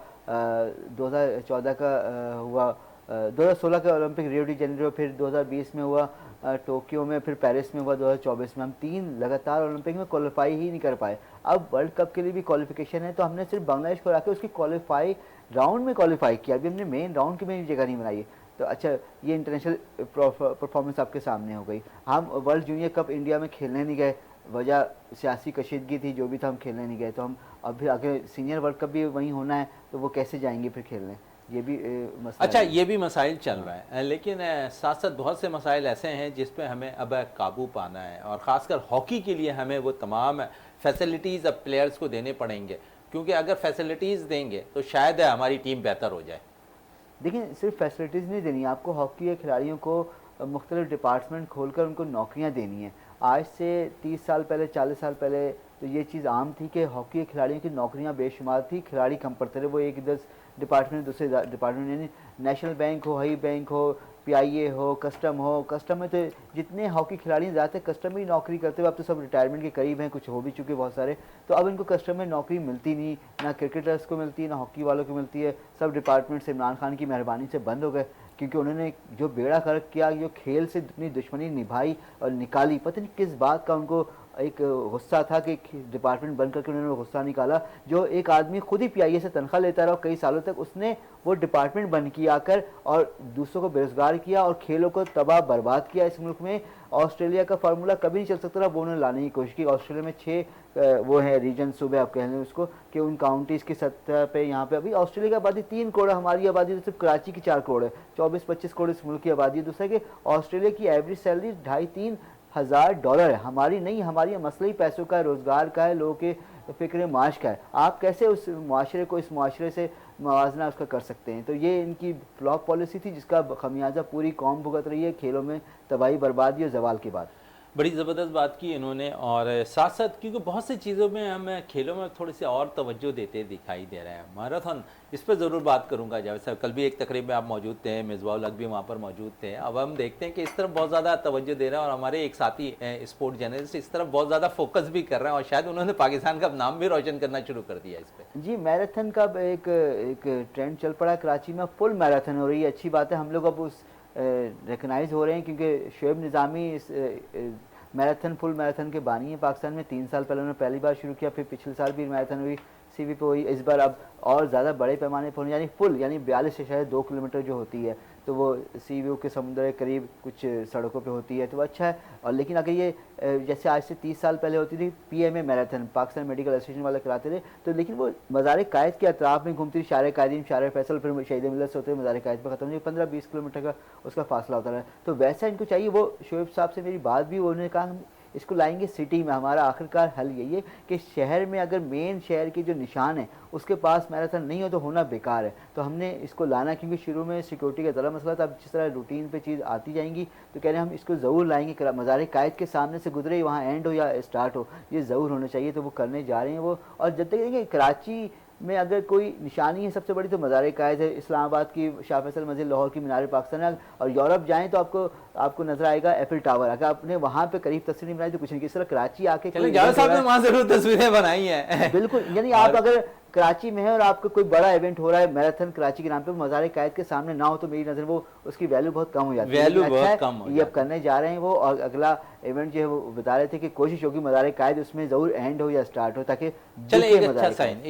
[SPEAKER 3] 2014 का हुआ, 2016 का ओलंपिक रियो डी जेनेरो, फिर 2020 में हुआ टोक्यो में, फिर पेरिस में हुआ 2024 में। हम 3 लगातार ओलंपिक में क्वालिफाई ही नहीं कर पाए। अब वर्ल्ड कप के लिए भी क्वालिफिकेशन है, तो हमने सिर्फ बांग्लादेश को हरा के उसकी क्वालिफाई राउंड में क्वालिफाई किया। अभी हमने मेन राउंड की मेरी जगह नहीं बनाई है। तो अच्छा, ये इंटरनेशनल परफॉर्मेंस आपके सामने हो गई। हम वर्ल्ड जूनियर कप इंडिया में खेलने नहीं गए, वजह सियासी कशीदगी थी, जो भी था, हम खेलने नहीं गए। तो हम अब फिर आगे सीनियर वर्ल्ड कप भी वहीं होना है, तो वो कैसे जाएंगे फिर खेलने, ये भी मसला
[SPEAKER 1] अच्छा,
[SPEAKER 3] है।
[SPEAKER 1] ये भी मसाइल चल रहा है, लेकिन साथ साथ बहुत से मसाइल ऐसे हैं जिस पे हमें अब काबू पाना है, और ख़ासकर हॉकी के लिए हमें वो तमाम फैसिलिटीज़ अब प्लेयर्स को देने पड़ेंगे, क्योंकि अगर फैसिलिटीज़ देंगे तो शायद हमारी टीम बेहतर हो जाए।
[SPEAKER 3] देखिए सिर्फ फैसिलिटीज़ नहीं देनी है आपको, हॉकी के खिलाड़ियों को मुख्तलिफ डिपार्टमेंट खोलकर उनको नौकरियां देनी है। आज से 30 साल पहले, 40 साल पहले तो ये चीज़ आम थी कि हॉकी के खिलाड़ियों की नौकरियां बेशुमार थी, खिलाड़ी कम पड़ते रहे। वो एक 10 डिपार्टमेंट दूसरे डिपार्टमेंट, यानी नेशनल बैंक हो, हाई बैंक हो, पीआईए हो, कस्टम में तो जितने हॉकी खिलाड़ी ज़्यादातर कस्टम में ही नौकरी करते हुए अब तो सब रिटायरमेंट के करीब हैं, कुछ हो भी चुके बहुत सारे। तो अब इनको कस्टम में नौकरी मिलती नहीं, ना क्रिकेटर्स को मिलती है, ना हॉकी वालों को मिलती है। सब डिपार्टमेंट से इमरान खान की मेहरबानी से बंद हो गए। क्योंकि उन्होंने जो बेड़ा गर्क किया, जो खेल से अपनी दुश्मनी निभाई और निकाली, पता नहीं किस बात का उनको एक गुस्सा था कि डिपार्टमेंट बंद करके उन्होंने गुस्सा निकाला। जो एक आदमी खुद ही पीआईए से तनख्वाह लेता रहा कई सालों तक, उसने वो डिपार्टमेंट बंद किया आकर और दूसरों को बेरोजगार किया और खेलों को तबाह बर्बाद किया इस मुल्क में। ऑस्ट्रेलिया का फार्मूला कभी नहीं चल सकता था, वो उन्होंने लाने की कोशिश की। ऑस्ट्रेलिया में 6 वो है रीजन, सूबे आप कह लें उसको, कि उन काउंटीज़ की सतह पे यहाँ पे अभी ऑस्ट्रेलिया की आबादी 3 करोड़ है, हमारी आबादी तो सिर्फ कराची की 4 करोड़ है, 24-25 करोड़ इस मुल्क की आबादी है। दूसरा कि ऑस्ट्रेलिया की एवरेज सैलरी 2,500-3 हज़ार डॉलर है, हमारी नहीं। हमारी मसला ही पैसों का, रोज़गार का है, लोगों के फ़िक्र माश का है। आप कैसे उस माशरे को इस माशरे से मवाजना उसका कर सकते हैं? तो ये इनकी फ्लॉप पॉलिसी थी जिसका खमियाजा पूरी कौम भुगत रही है, खेलों में तबाही बर्बादी और जवाल के बाद।
[SPEAKER 1] बड़ी ज़बरदस्त बात की इन्होंने, और साथ साथ क्योंकि बहुत सी चीज़ों में हम खेलों में थोड़ी सी और तवज्जो देते दिखाई दे रहे हैं। मैराथन, इस पर ज़रूर बात करूंगा। जावेद साहब, कल भी एक तकरीब में आप मौजूद थे, मिसबाह-उल-हक भी वहाँ पर मौजूद थे। अब हम देखते हैं कि इस तरफ बहुत ज़्यादा तवज्जो दे रहे हैं और हमारे एक साथी स्पोर्ट जर्नलिस्ट इस तरफ बहुत ज़्यादा फोकस भी कर रहे हैं और शायद उन्होंने पाकिस्तान का नाम भी रोशन करना शुरू कर दिया इस पर।
[SPEAKER 3] जी, मैराथन का एक ट्रेंड चल पड़ा कराची में, फुल मैराथन हो रही है, अच्छी बात है। हम लोग अब उस रिकगनाइज हो रहे हैं क्योंकि शोएब निज़ामी इस मैराथन, फुल मैराथन के बानी हैं पाकिस्तान में। 3 साल पहले उन्होंने पहली बार शुरू किया, फिर पिछले साल भी मैराथन हुई, सीवी पे हुई, इस बार अब और ज़्यादा बड़े पैमाने पर, यानी फुल, यानी 42.2 किलोमीटर जो होती है, तो वो सीवी के समुद्र के करीब कुछ सड़कों पे होती है, तो अच्छा है। और लेकिन अगर ये जैसे आज से 30 साल पहले होती थी PMA marathon, Pakistan medical association वाले कराते थे, तो लेकिन वो मज़ार कायद के अतराफ में घूमती थी, शार कायदीन, शार फैसल, फिर शहीद मिलत से होते हुए मज़ार कायद पर ख़त्म हुई, 15-20 किलोमीटर का उसका फासला होता रहा। तो वैसा इनको चाहिए। वो शोएब साहब से मेरी बात भी, उन्होंने कहा हम इसको लाएंगे सिटी में। हमारा आखिरकार हल यही है कि शहर में अगर मेन शहर की जो निशान है उसके पास मैराथन नहीं हो तो होना बेकार है। तो हमने इसको लाना, क्योंकि शुरू में सिक्योरिटी का ज़रा मसला था, अब जिस तरह रूटीन पे चीज़ आती जाएंगी तो कह रहे हैं हम इसको ज़रूर लाएंगे। मज़ार कायद के सामने से गुजरे, वहाँ एंड हो या स्टार्ट हो, ये ज़रूर होना चाहिए। तो वो करने जा रहे हैं वो। और जब तक देखेंगे कराची में अगर कोई निशानी है सबसे बड़ी तो मज़ार कायद है, इस्लामाबाद की शाह फैसल मस्जिद, लाहौर की मीनार पाकिस्तान है, और यूरोप जाएं तो आपको नजर आएगा एफिल टावर। अगर आपने वहाँ पे करीब तस्वीर नहीं बनाई तो कुछ नहीं। किस तरह कराची आके
[SPEAKER 1] साहब ने वहाँ जरूर तस्वीरें बनाई हैं।
[SPEAKER 3] बिल्कुल, यानी आप अगर कराची में है और आपका कोई बड़ा इवेंट हो रहा है मैराथन कराची के नाम पे, मज़ार कायद के सामने ना हो तो मेरी नज़र वो उसकी वैल्यू बहुत कम हो जाती है। ये अब करने जा रहे हैं वो। और अगला इवेंट जो है वो बता रहे थे कि कोशिश होगी मज़ार कायद उसमें ज़रूर एंड हो या स्टार्ट हो, ताकि
[SPEAKER 1] चले एक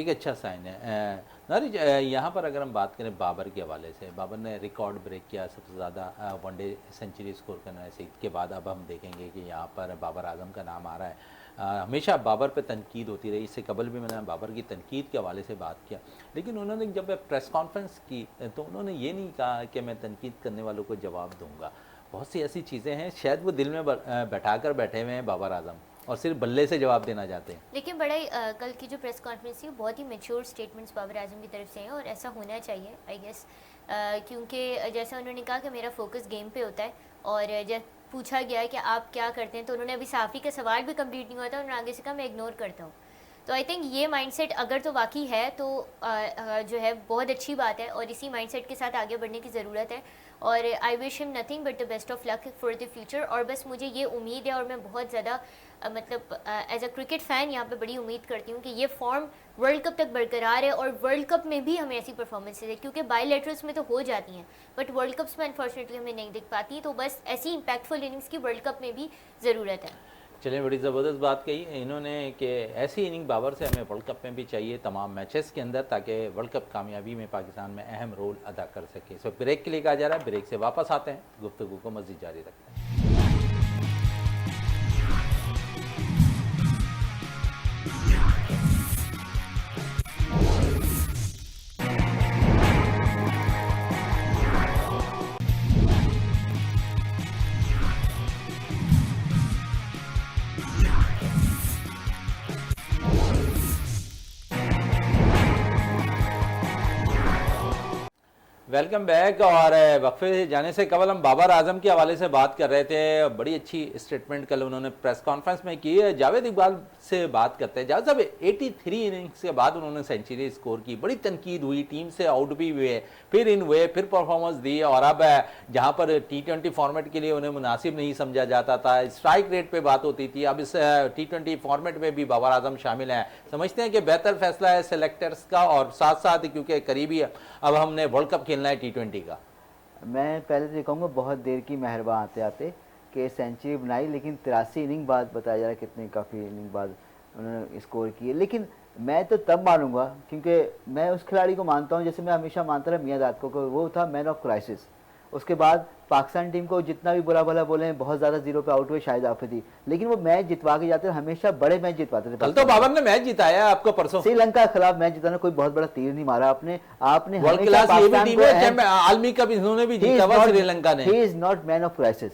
[SPEAKER 1] अच्छा साइन है। नारिज, यहाँ पर अगर हम बात करें बाबर के हवाले से, बाबर ने रिकॉर्ड ब्रेक किया, सबसे ज़्यादा वनडे सेंचुरी स्कोर करना है सईद के बाद। अब हम देखेंगे कि यहाँ पर बाबर आजम का नाम आ रहा है। हमेशा बाबर पे तनकीद होती रही, इससे कबल भी मैंने बाबर की तनकीद के हवाले से बात किया, लेकिन उन्होंने जब प्रेस कॉन्फ्रेंस की तो उन्होंने ये नहीं कहा कि मैं तनकीद करने वालों को जवाब दूंगा। बहुत सी ऐसी चीज़ें हैं शायद वो दिल में बैठा कर बैठे हुए हैं बाबर आजम और सिर्फ बल्ले से जवाब देना चाहते हैं।
[SPEAKER 2] लेकिन बड़ा ही कल की जो प्रेस कॉन्फ्रेंस थी वो बहुत ही मैच्योर स्टेटमेंट्स बाबर आजम की तरफ से हैं और ऐसा होना चाहिए आई गेस, क्योंकि जैसा उन्होंने कहा कि मेरा फोकस गेम पे होता है। और जब पूछा गया है कि आप क्या करते हैं तो उन्होंने अभी साफ़ी का सवाल भी कंप्लीट नहीं हुआ था, उन्होंने आगे से कहा मैं इग्नोर करता हूँ। तो आई थिंक ये माइंडसेट अगर तो वाकई है तो जो है बहुत अच्छी बात है और इसी माइंडसेट के साथ आगे बढ़ने की ज़रूरत है। और I wish him nothing but the best of luck for the future. और बस मुझे ये उम्मीद है और मैं बहुत ज़्यादा मतलब एज अ क्रिकेट फ़ैन यहाँ पे बड़ी उम्मीद करती हूँ कि ये फॉर्म वर्ल्ड कप तक बरकरार है और वर्ल्ड कप में भी हमें ऐसी परफॉर्मेंसेज है, क्योंकि बायलैटरल्स में तो हो जाती हैं बट वर्ल्ड कप्स में अनफॉर्चुनेटली हमें नहीं दिख पाती। तो बस ऐसी इम्पैक्टफुल इनिंग्स की वर्ल्ड कप में भी ज़रूरत है।
[SPEAKER 1] चलिए, बड़ी ज़बरदस्त बात कही इन्होंने कि ऐसी इनिंग बाबर से हमें वर्ल्ड कप में भी चाहिए तमाम मैचेस के अंदर, ताकि वर्ल्ड कप कामयाबी में पाकिस्तान में अहम रोल अदा कर सके। इस वक्त ब्रेक के लिए कहा जा रहा है, ब्रेक से वापस आते हैं, गुफ्तगू को मज़ीद जारी रखते हैं। Welcome back. और वक्फे जाने से कबल हम बाबर आजम के हवाले से बात कर रहे थे। बड़ी अच्छी स्टेटमेंट कल उन्होंने प्रेस कॉन्फ्रेंस में की है। जावेद इकबाल से बात करते हैं। जावेद साहब, 83 इनिंग्स के बाद उन्होंने सेंचुरी स्कोर की, बड़ी तनकीद हुई, टीम से आउट भी हुए, फिर इन हुए, फिर परफॉर्मेंस दी, और अब जहां पर T20 फॉर्मेट के लिए उन्हें मुनासिब नहीं समझा जाता था, स्ट्राइक रेट पे बात होती थी, अब इस T20 फॉर्मेट में भी बाबर आजम शामिल हैं। समझते हैं कि बेहतर फैसला है सेलेक्टर्स का, और साथ साथ क्योंकि करीबी अब हमने वर्ल्ड कप खेलना है T20 का।
[SPEAKER 3] मैं पहले तो ये कहूँगा बहुत देर की मेहरबान आते आते कि सेंचुरी बनाई, लेकिन 83 इनिंग बाद बताया जा रहा है कितने काफ़ी इनिंग बाद उन्होंने स्कोर किए। लेकिन मैं तो तब मानूंगा क्योंकि मैं उस खिलाड़ी को मानता हूँ, जैसे मैं हमेशा मानता रहा मियां दाद को, वो था मैन ऑफ क्राइसिस। उसके बाद पाकिस्तान टीम को जितना भी बुरा भला बोले, बहुत ज़्यादा जीरो पे आउट हुए शाहिद आफरीदी, लेकिन वो मैच जितवा के जाते थे, हमेशा बड़े मैच जितवाते थे।
[SPEAKER 1] कल तो बाबर ने मैच जिताया आपको परसों,
[SPEAKER 3] श्रीलंका के खिलाफ मैच जिताना कोई बहुत बड़ा तीर नहीं मारा आपने। आपने
[SPEAKER 1] वर्ल्ड क्लास ये भी टीम है, आलमी कप इन्होंने भी जीता हुआ श्रीलंका ने।
[SPEAKER 3] He is not man of crisis,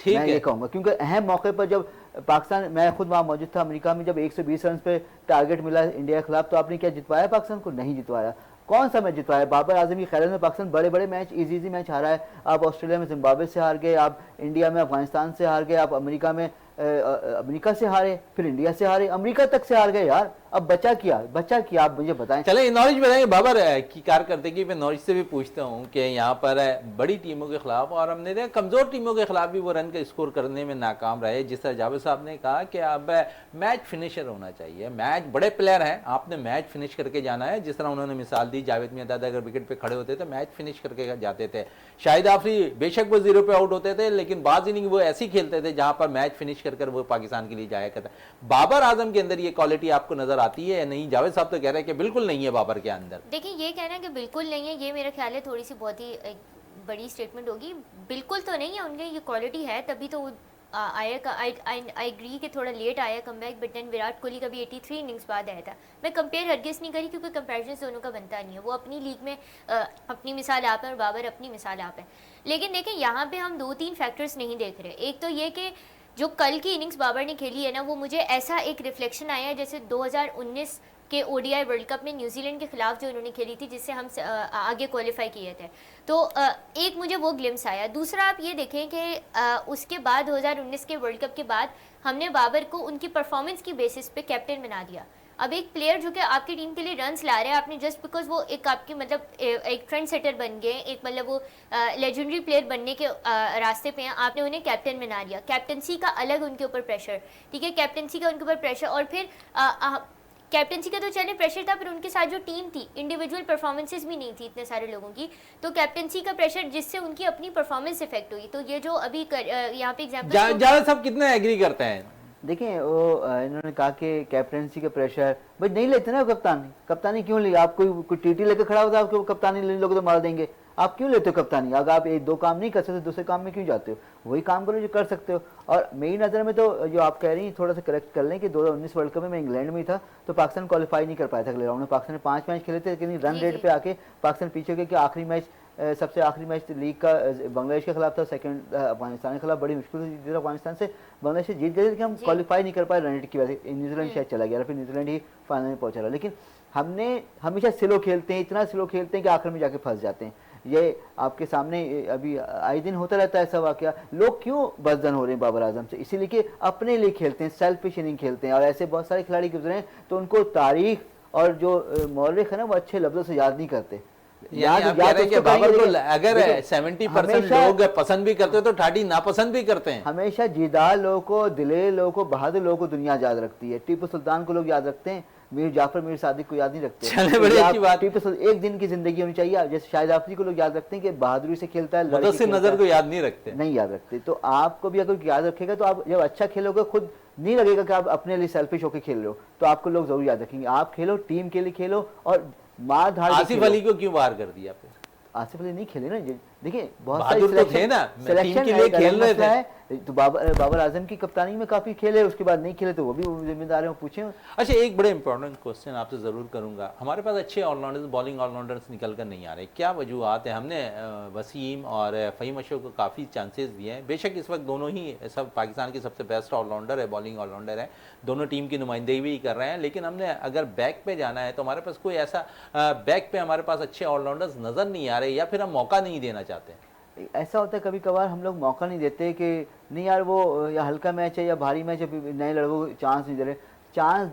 [SPEAKER 1] ठीक
[SPEAKER 3] मैं
[SPEAKER 1] है,
[SPEAKER 3] ये कहूंगा क्योंकि अहम मौके पर जब पाकिस्तान, मैं खुद वहां मौजूद था अमेरिका में, जब 120 रन पे टारगेट मिला इंडिया के खिलाफ, तो आपने क्या जितवाया पाकिस्तान को? नहीं जितवाया। कौन सा मैच जितवाया? बाबर आजम की क़यादत में पाकिस्तान बड़े बड़े मैच, इजी मैच हारा है। आप ऑस्ट्रेलिया में जिम्बाब्वे से हार गए, आप इंडिया में अफगानिस्तान से हार गए, आप अमेरिका में अमेरिका से हारे, फिर इंडिया से हारे, अमेरिका तक से हार गए यार। अब बचा क्या आप मुझे बताएं।
[SPEAKER 1] चले नॉरिच बताएंगे बाबर की कारकर्दगी पे नॉरिच से भी पूछता हूँ कि यहाँ पर बड़ी टीमों के खिलाफ, और हमने देखा कमजोर टीमों के खिलाफ भी वो रन का स्कोर करने में नाकाम रहे। जिस तरह जावेद साहब ने कहा कि अब मैच फिनिशर होना चाहिए, मैच बड़े प्लेयर हैं, आपने मैच फिनिश करके जाना है। जिस तरह उन्होंने मिसाल दी, जावेद मियांदाद अगर विकेट पे खड़े होते थे मैच फिनिश करके जाते थे। शाहिद आफरीदी बेशक वो जीरो पे आउट होते थे, लेकिन बाज इनिंग वो ऐसी खेलते थे जहां पर मैच फिनिश कर वो पाकिस्तान के लिए जाया करता। बाबर आजम के अंदर ये क्वालिटी आपको नजर आती है या नहीं? जावेद साहब तो कह रहे हैं कि बिल्कुल नहीं है बाबर के अंदर।
[SPEAKER 2] देखिए, ये कहना कि बिल्कुल नहीं है, ये मेरा ख्याल है थोड़ी सी बहुत ही एक बड़ी स्टेटमेंट होगी। बिल्कुल तो नहीं है, उनके ये क्वालिटी है, तभी तो आया का आई एग्री कि थोड़ा लेट आया comeback, but then Virat Kohli का भी 83 इनिंग्स बाद आया था। मैं कंपेयर हरगिज़ नहीं करी क्योंकि कंपैरिजन दोनों का बनता नहीं है। वो अपनी लीग में अपनी मिसाल आप है और बाबर अपनी मिसाल आप है। लेकिन देखें, यहाँ पे हम 2-3 फैक्टर्स नहीं देख रहे। एक तो ये कि जो कल की इनिंग्स बाबर ने खेली है ना, वो मुझे ऐसा एक रिफ्लेक्शन आया है जैसे 2019 के ओडीआई वर्ल्ड कप में न्यूजीलैंड के खिलाफ जो उन्होंने खेली थी, जिससे हम आगे क्वालिफाई किए थे। तो एक मुझे वो ग्लिम्स आया। दूसरा, आप ये देखें कि उसके बाद 2019 के वर्ल्ड कप के बाद हमने बाबर को उनकी परफॉर्मेंस की बेसिस पे कैप्टन बना दिया। अब एक प्लेयर जो कि आपकी टीम के लिए रन्स ला रहा है, आपने जस्ट बिकॉज वो एक आपकी मतलब एक ट्रेंड सेटर बन गए, एक मतलब वो लेजेंडरी प्लेयर बनने के रास्ते पे हैं, आपने उन्हें कैप्टन बना दिया। कैप्टनसी का अलग उनके ऊपर प्रेशर, ठीक है, कैप्टनसी का उनके ऊपर प्रेशर, और फिर कैप्टनसी का तो चले प्रेशर था, पर उनके साथ जो टीम थी, इंडिविजुअल परफॉर्मेंसेस भी नहीं थी इतने सारे लोगों की, तो कैप्टनसी का प्रेशर जिससे उनकी अपनी परफॉर्मेंस इफेक्ट हुई। तो ये जो अभी यहाँ पे एग्जाम्पल
[SPEAKER 1] जावेद साहब कितना एग्री करते हैं?
[SPEAKER 3] देखिए, वो इन्होंने कहा कि कैप्टनसी का प्रेशर भाई नहीं लेते ना कप्तानी क्यों ली? आप कोई टीटी लेकर खड़ा होता है, आपको कप्तानी लेने लोग तो मार देंगे। आप क्यों लेते हो कप्तानी? अगर आप एक दो काम नहीं कर सकते, दूसरे काम में क्यों जाते हो? वही काम करो जो कर सकते हो। और मेरी नज़र में तो जो आप कह रही हैं, थोड़ा सा करेक्ट कर लें कि 2019 वर्ल्ड कप में मैं इंग्लैंड में था, तो पाकिस्तान क्वालिफाई नहीं कर पाया था अगले राउंड में। पाकिस्तान ने 5 मैच खेले थे, लेकिन रन रेट पे आके पाकिस्तान पीछे गए कि आखिरी मैच, सबसे आखिरी मैच लीग का बांग्लादेश के खिलाफ था, सेकंड अफगानिस्तान के खिलाफ बड़ी मुश्किल से जीता अफगानिस्तान से, बांग्लादेश से जीत गए, लेकिन हम क्वालिफाई नहीं कर पाए रन रेट की वजह से। न्यूजीलैंड शायद चला गया, फिर न्यूजीलैंड ही फाइनल में पहुंचा रहा। लेकिन हमने हमेशा स्लो खेलते हैं, इतना स्लो खेलते हैं कि आखिर में जाके फंस जाते हैं। ये आपके सामने अभी आए दिन होता रहता है ऐसा वाकया। लोग क्यों बदजन हो रहे हैं बाबर आजम से? इसीलिए कि अपने लिए खेलते हैं, सेल्फिश इनिंग खेलते हैं। और ऐसे बहुत सारे खिलाड़ी गुजरे हैं तो उनको तारीख और जो मौलिक है ना, वो अच्छे लफ्जों से याद नहीं करते।
[SPEAKER 1] बाबर को अगर 70% लोग पसंद भी करते हो तो 30 नापसंद भी करते हैं।
[SPEAKER 3] हमेशा जीदार लोगों को, दिलेर लोगों को, बहादुर लोगों को दुनिया याद रखती है। टीपू सुल्तान को लोग याद रखते हैं, मीर जाफर, मीर सादिक को याद नहीं रखते।
[SPEAKER 1] चले बड़ी अच्छी बात।
[SPEAKER 3] टीपू एक दिन की जिंदगी होनी चाहिए। जैसे शाहिद आफरीदी को लोग याद रखते हैं कि बहादुरी से खेलता है,
[SPEAKER 1] नजर को याद नहीं रखते,
[SPEAKER 3] नहीं याद रखते। तो आपको भी अगर याद रखेगा तो आप जब अच्छा खेलोगे, खुद नहीं लगेगा कि आप अपने लिए सेल्फिश होकर खेल रहे हो, तो आपको लोग जरूर याद रखेंगे। आप खेलो, टीम के लिए खेलो और मार धाड़।
[SPEAKER 1] आसिफ अली को क्यों बाहर कर दिया?
[SPEAKER 3] आसिफ अली नहीं खेले ना, देखिए बहुत
[SPEAKER 1] सारे तो थे ना, टीम के लिए खेल रहे थे।
[SPEAKER 3] तो बाबर आजम की कप्तानी में काफी खेले, उसके बाद नहीं खेले, तो वो भी जिम्मेदार है, पूछे।
[SPEAKER 1] अच्छा, एक बड़े इंपॉर्टेंट क्वेश्चन आपसे जरूर करूंगा। हमारे पास अच्छे ऑलराउंडर्स, बॉलिंग ऑलराउंडर्स निकल कर नहीं आ रहे, क्या वजूहत है? हमने वसीम और फ़हीम अशरफ को काफ़ी चांसेस दिए हैं। बेशक इस वक्त दोनों ही सब पाकिस्तान के सबसे बेस्ट ऑलराउंडर है, बॉलिंग ऑलराउंडर है, दोनों टीम की नुमाइंदगी भी कर रहे हैं। लेकिन हमने अगर बैक पे जाना है तो हमारे पास कोई ऐसा बैक पे हमारे पास अच्छे ऑलराउंडर्स नज़र नहीं आ रहे, या फिर हम मौका नहीं देना चाहते?
[SPEAKER 3] ऐसा होता है कभी कभार हम लोग मौका नहीं देते कि नहीं यार, वो या हल्का मैच है या भारी मैच है, नए लड़कों को चांस नहीं दे रहे। चांस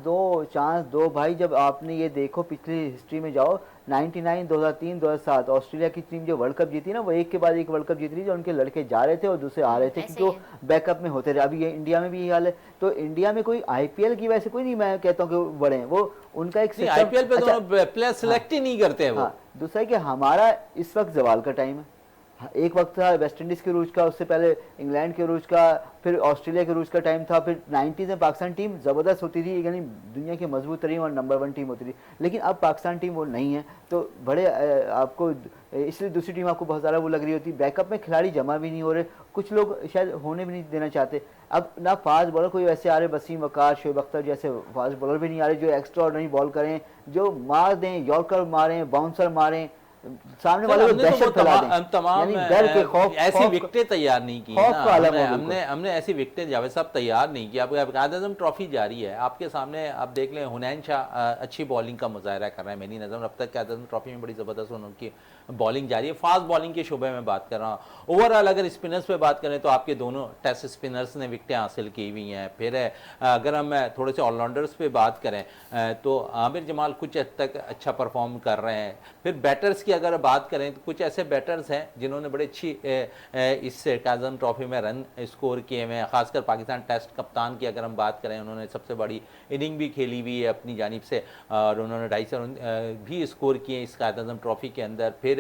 [SPEAKER 3] दो भाई। जब आपने ये देखो, पिछली हिस्ट्री में जाओ, 99, 2003, 2007 ऑस्ट्रेलिया की टीम जो वर्ल्ड कप जीती ना, वो एक के बाद एक वर्ल्ड कप जीत रही, जो उनके लड़के जा रहे थे और दूसरे आ रहे थे, क्योंकि वो बैकअप में होते रहे। अभी ये इंडिया में भी यही हाल है। तो इंडिया में कोई आईपीएल की वजह से कोई नहीं, मैं कहता हूँ कि बड़े हैं, वो उनका एक
[SPEAKER 1] आईपीएल पे दोनों प्लेयर सिलेक्ट ही नहीं करते हैं वो।
[SPEAKER 3] दूसरा है कि हमारा इस वक्त जवाल का टाइम है, हाँ, एक वक्त था वेस्ट इंडीज़ के रूज का, उससे पहले इंग्लैंड के रूज का, फिर ऑस्ट्रेलिया के रूज का टाइम था, फिर 90s में पाकिस्तान टीम ज़बरदस्त होती थी, यानी दुनिया की मजबूत तरीन और नंबर 1 टीम होती थी। लेकिन अब पाकिस्तान टीम वो नहीं है, तो बड़े आपको इसलिए दूसरी टीम आपको बहुत ज़्यादा वो लग रही होती। बैकअप में खिलाड़ी जमा भी नहीं हो रहे, कुछ लोग शायद होने भी नहीं देना चाहते। अब ना फास्ट बॉलर कोई वैसे आ रहे, वसीम वकार, शोएब अख्तर जैसे फास्ट बॉलर भी नहीं आ रहे जो एक्स्ट्रा ऑर्डिनरी बॉल करें, जो मार दें, यॉर्कर मारें, बाउंसर मारें, सामने वाले को दहशत फैला दें।
[SPEAKER 1] तमाम
[SPEAKER 3] डर के खौफ
[SPEAKER 1] ऐसी विकेटें तैयार नहीं की
[SPEAKER 3] खौफ
[SPEAKER 1] ना,
[SPEAKER 3] का आलम
[SPEAKER 1] हमने ऐसी विकेटें जावेद साहब तैयार नहीं की। अब कायद आज़म ट्रॉफी जारी है, आपके सामने आप देख लें, हुनैन शाह अच्छी बॉलिंग का मुजाहरा कर रहे हैं मेरी नज़र में। अब तक कायद आज़म ट्रॉफी में बड़ी ज़बरदस्त उनकी बॉलिंग जारी है। फास्ट बॉलिंग के शुबे में बात कर रहा हूँ। ओवरऑल अगर स्पिनर्स पे बात करें तो आपके दोनों टेस्ट स्पिनर्स ने विकेटें हासिल की हुई हैं। फिर अगर हम थोड़े से ऑलराउंडर्स पे बात करें तो आमिर जमाल कुछ हद तक अच्छा परफॉर्म कर रहे हैं। फिर बैटर्स की अगर बात करें तो कुछ ऐसे बैटर्स हैं जिन्होंने बड़े अच्छी इस कायद आज़म ट्रॉफी में रन स्कोर किए हुए हैं। खासकर पाकिस्तान टेस्ट कप्तान की अगर हम बात करें, उन्होंने सबसे बड़ी इनिंग भी खेली हुई है अपनी जानिब से और उन्होंने 250 रन भी स्कोर किए इस कायद आज़म ट्रॉफी के अंदर। फिर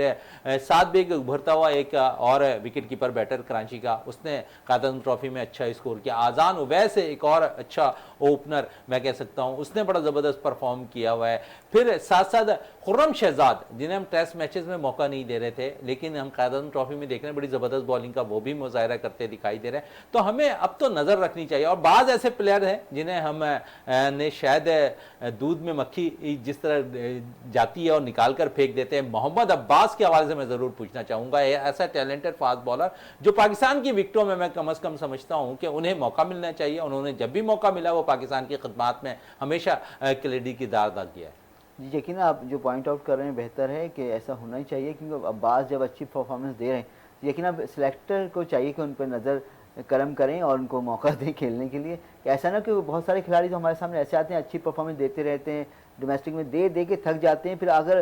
[SPEAKER 1] साथ बेग उभरता हुआ एक और विकेट कीपर बैटर कराची का, उसने कायद आज़म ट्रॉफी में अच्छा स्कोर किया। आज़ान उवैस एक और अच्छा ओपनर मैं कह सकता हूँ, उसने बड़ा ज़बरदस्त परफॉर्म किया हुआ है। फिर साथ साथ खुर्रम शहजाद, जिन्हें हम टेस्ट मैचेस में मौका नहीं दे रहे थे, लेकिन हम कायद आज़म ट्रॉफी में देख रहे हैं बड़ी ज़बरदस्त बॉलिंग का वो भी मुजाहरा करते दिखाई दे रहे हैं। तो हमें अब तो नज़र रखनी चाहिए। और बाज़ ऐसे प्लेयर हैं जिन्हें हम ने शायद दूध में मक्खी जिस तरह जाती है और निकाल कर फेंक देते हैं। मोहम्मद अब्बास के हवाले से मैं ज़रूर पूछना चाहूँगा, ऐसा टैलेंटेड फास्ट बॉलर जो पाकिस्तान की विकेटों में मैं कम अज़ कम समझता हूँ कि उन्हें मौका मिलना चाहिए। उन्होंने जब भी मौका मिला वो पाकिस्तान की खिदमत में हमेशा कलेडी की दार दाग किया है।
[SPEAKER 3] जी, यकीन आप जो पॉइंट आउट कर रहे हैं बेहतर है कि ऐसा होना ही चाहिए, क्योंकि अब्बास जब अच्छी परफॉर्मेंस दे रहे हैं, यकीन अब सिलेक्टर को चाहिए कि उन पर नज़र करम करें और उनको मौका दें खेलने के लिए। ऐसा ना कि बहुत सारे खिलाड़ी तो हमारे सामने ऐसे आते हैं, अच्छी परफॉर्मेंस देते रहते हैं, डोमेस्टिक में दे दे के थक जाते हैं, फिर अगर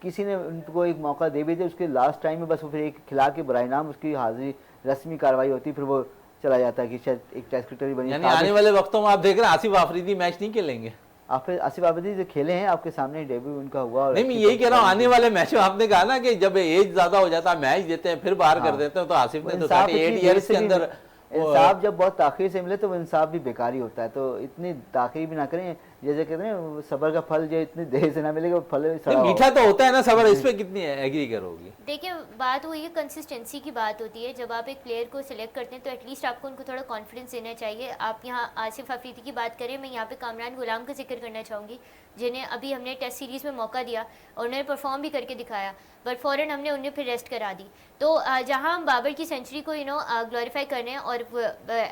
[SPEAKER 3] किसी ने उनको एक मौका दे भी दे, उसके लास्ट टाइम में बस वो फिर एक खिला के बराए नाम उसकी हाजिरी रस्मी कार्रवाई होती, फिर वो चला जाता है कि शायद एक टेस्ट क्रिकेटर बनी।
[SPEAKER 1] यानी आने वाले वक्तों में आप देख रहे हैं आसिफ आफरीदी मैच नहीं खेलेंगे।
[SPEAKER 3] आप आसिफ आफरीदी जो खेले हैं आपके सामने डेब्यू उनका हुआ।
[SPEAKER 1] नहीं, मैं यही कह रहा हूँ, आने वाले मैच में आपने कहा ना कि जब एज ज्यादा हो जाता है मैच देते हैं फिर बाहर कर देते हैं, तो आसिफ ने तो 8 ईयर्स के अंदर
[SPEAKER 3] इंसाफ जब बहुत ताखिर से मिले तो वो इंसाफ भी बेकार ही होता है। तो इतनी ताखिर भी ना करें, जैसे कहते हैं सबर का फल जो इतनी देर से ना मिलेगा फल सड़ा
[SPEAKER 1] मीठा तो होता है ना सबर। इस पे कितनी एग्री करोगी?
[SPEAKER 2] देखिए, बात वही है, कंसिस्टेंसी की बात होती है। जब आप एक प्लेयर को सिलेक्ट करते हैं तो एटलीस्ट आपको उनको थोड़ा कॉन्फिडेंस देना चाहिए। आप यहाँ आसिफ अफरीदी की बात करें, मैं यहाँ पे कामरान गुलाम का जिक्र करना चाहूँगी, जिन्हें अभी हमने टेस्ट सीरीज़ में मौका दिया और उन्होंने परफॉर्म भी करके दिखाया, बट फ़ौरन हमने उन्हें फिर रेस्ट करा दी। तो जहाँ हम बाबर की सेंचुरी को ग्लोरीफाई करें और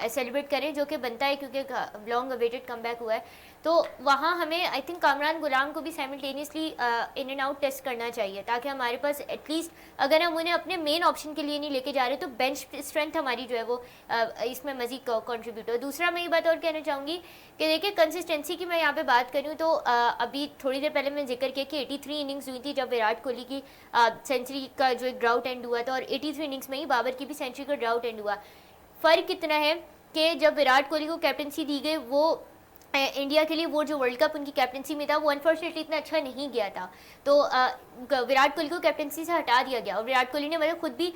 [SPEAKER 2] सेलिब्रेट करें, जो कि बनता है क्योंकि लॉन्ग अवेटेड कमबैक हुआ है, तो वहाँ हमें आई थिंक कामरान गुलाम को भी simultaneously in and out test करना चाहिए, ताकि हमारे पास एटलीस्ट अगर हम उन्हें अपने मेन ऑप्शन के लिए नहीं लेके जा रहे तो बेंच स्ट्रेंथ हमारी जो है वो इसमें मजीद कंट्रीब्यूट हो। दूसरा मैं ये बात और कहना चाहूँगी कि देखिए, कंसिस्टेंसी की मैं यहाँ पे बात करूँ तो अभी थोड़ी देर पहले मैं जिक्र किया कि 83 इनिंग्स हुई थी जब विराट कोहली की सेंचुरी का जो एक ड्राउट एंड हुआ था, और 83 इनिंग्स में ही बाबर की भी सेंचुरी का ड्राउट एंड हुआ। फ़र्क कितना है कि जब विराट कोहली को कैप्टनसी दी गई, वो इंडिया के लिए वो जो वर्ल्ड कप उनकी कैप्टनसी में था वो अनफॉर्चुनेटली इतना अच्छा नहीं गया था, तो विराट कोहली को कैप्टनसी से हटा दिया गया। और विराट कोहली ने मतलब खुद भी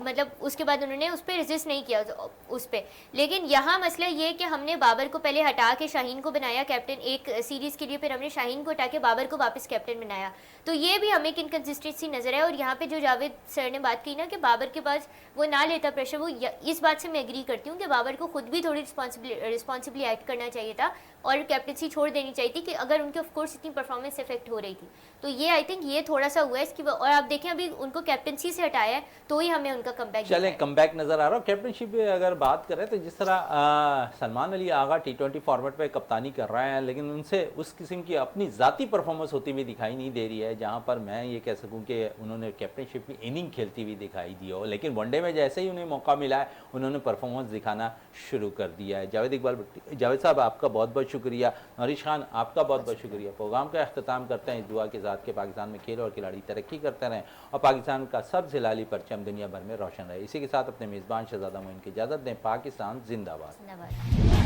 [SPEAKER 2] मतलब उसके बाद उन्होंने उस पर रेजिस्ट नहीं किया उस पर। लेकिन यहाँ मसला ये है कि हमने बाबर को पहले हटा के शाहीन को बनाया कैप्टन एक सीरीज़ के लिए, फिर हमने शाहीन को हटा के बाबर को वापस कैप्टन बनाया, तो ये भी हमें एक इनकन्सिस्टेंसी नजर है। और यहाँ पे जो जावेद सर ने बात की ना कि बाबर के पास वो ना लेता प्रेशर, वो इस बात से मैं एग्री करती हूँ कि बाबर को खुद भी थोड़ी रिस्पॉन्सिबली एक्ट करना चाहिए था और कैप्टनसी छोड़ देनी चाहिए थी कि अगर उनके ऑफ कोर्स इतनी परफॉर्मेंस इफेक्ट हो रही थी। तो ये आई थिंक ये थोड़ा सा हुआ है इसकी। और आप देखें अभी उनको कैप्टनसी से हटाया है तो ही हमें उनका कमबैक
[SPEAKER 1] चलें कमबैक नजर आ रहा हो। कैप्टनशिप पे अगर बात करें तो जिस तरह सलमान अली आगा T20 फॉर्मेट पे कप्तानी कर रहे हैं, लेकिन उनसे उस किस्म की अपनी ज़ाती परफॉर्मेंस होती हुई दिखाई नहीं दे रही है, जहाँ पर मैं ये कह सकूँ कि उन्होंने कैप्टनशिप में इनिंग खेलती हुई दिखाई दी हो। लेकिन वनडे में जैसे ही उन्हें मौका मिला है उन्होंने परफॉर्मेंस दिखाना शुरू कर दिया है। जावेद साहब आपका बहुत बहुत शुक्रिया। नौरिश खान आपका बहुत बहुत शुक्रिया। प्रोग्राम का अख्ताम करते हैं इस दुआ के साथ कि पाकिस्तान में खेल और खिलाड़ी तरक्की करते रहें और पाकिस्तान का सबसे लाली परचम दुनिया भर में रोशन रहे। इसी के साथ अपने मेज़बान शहजादा मोइन की इजाज़त दें। पाकिस्तान जिंदाबाद।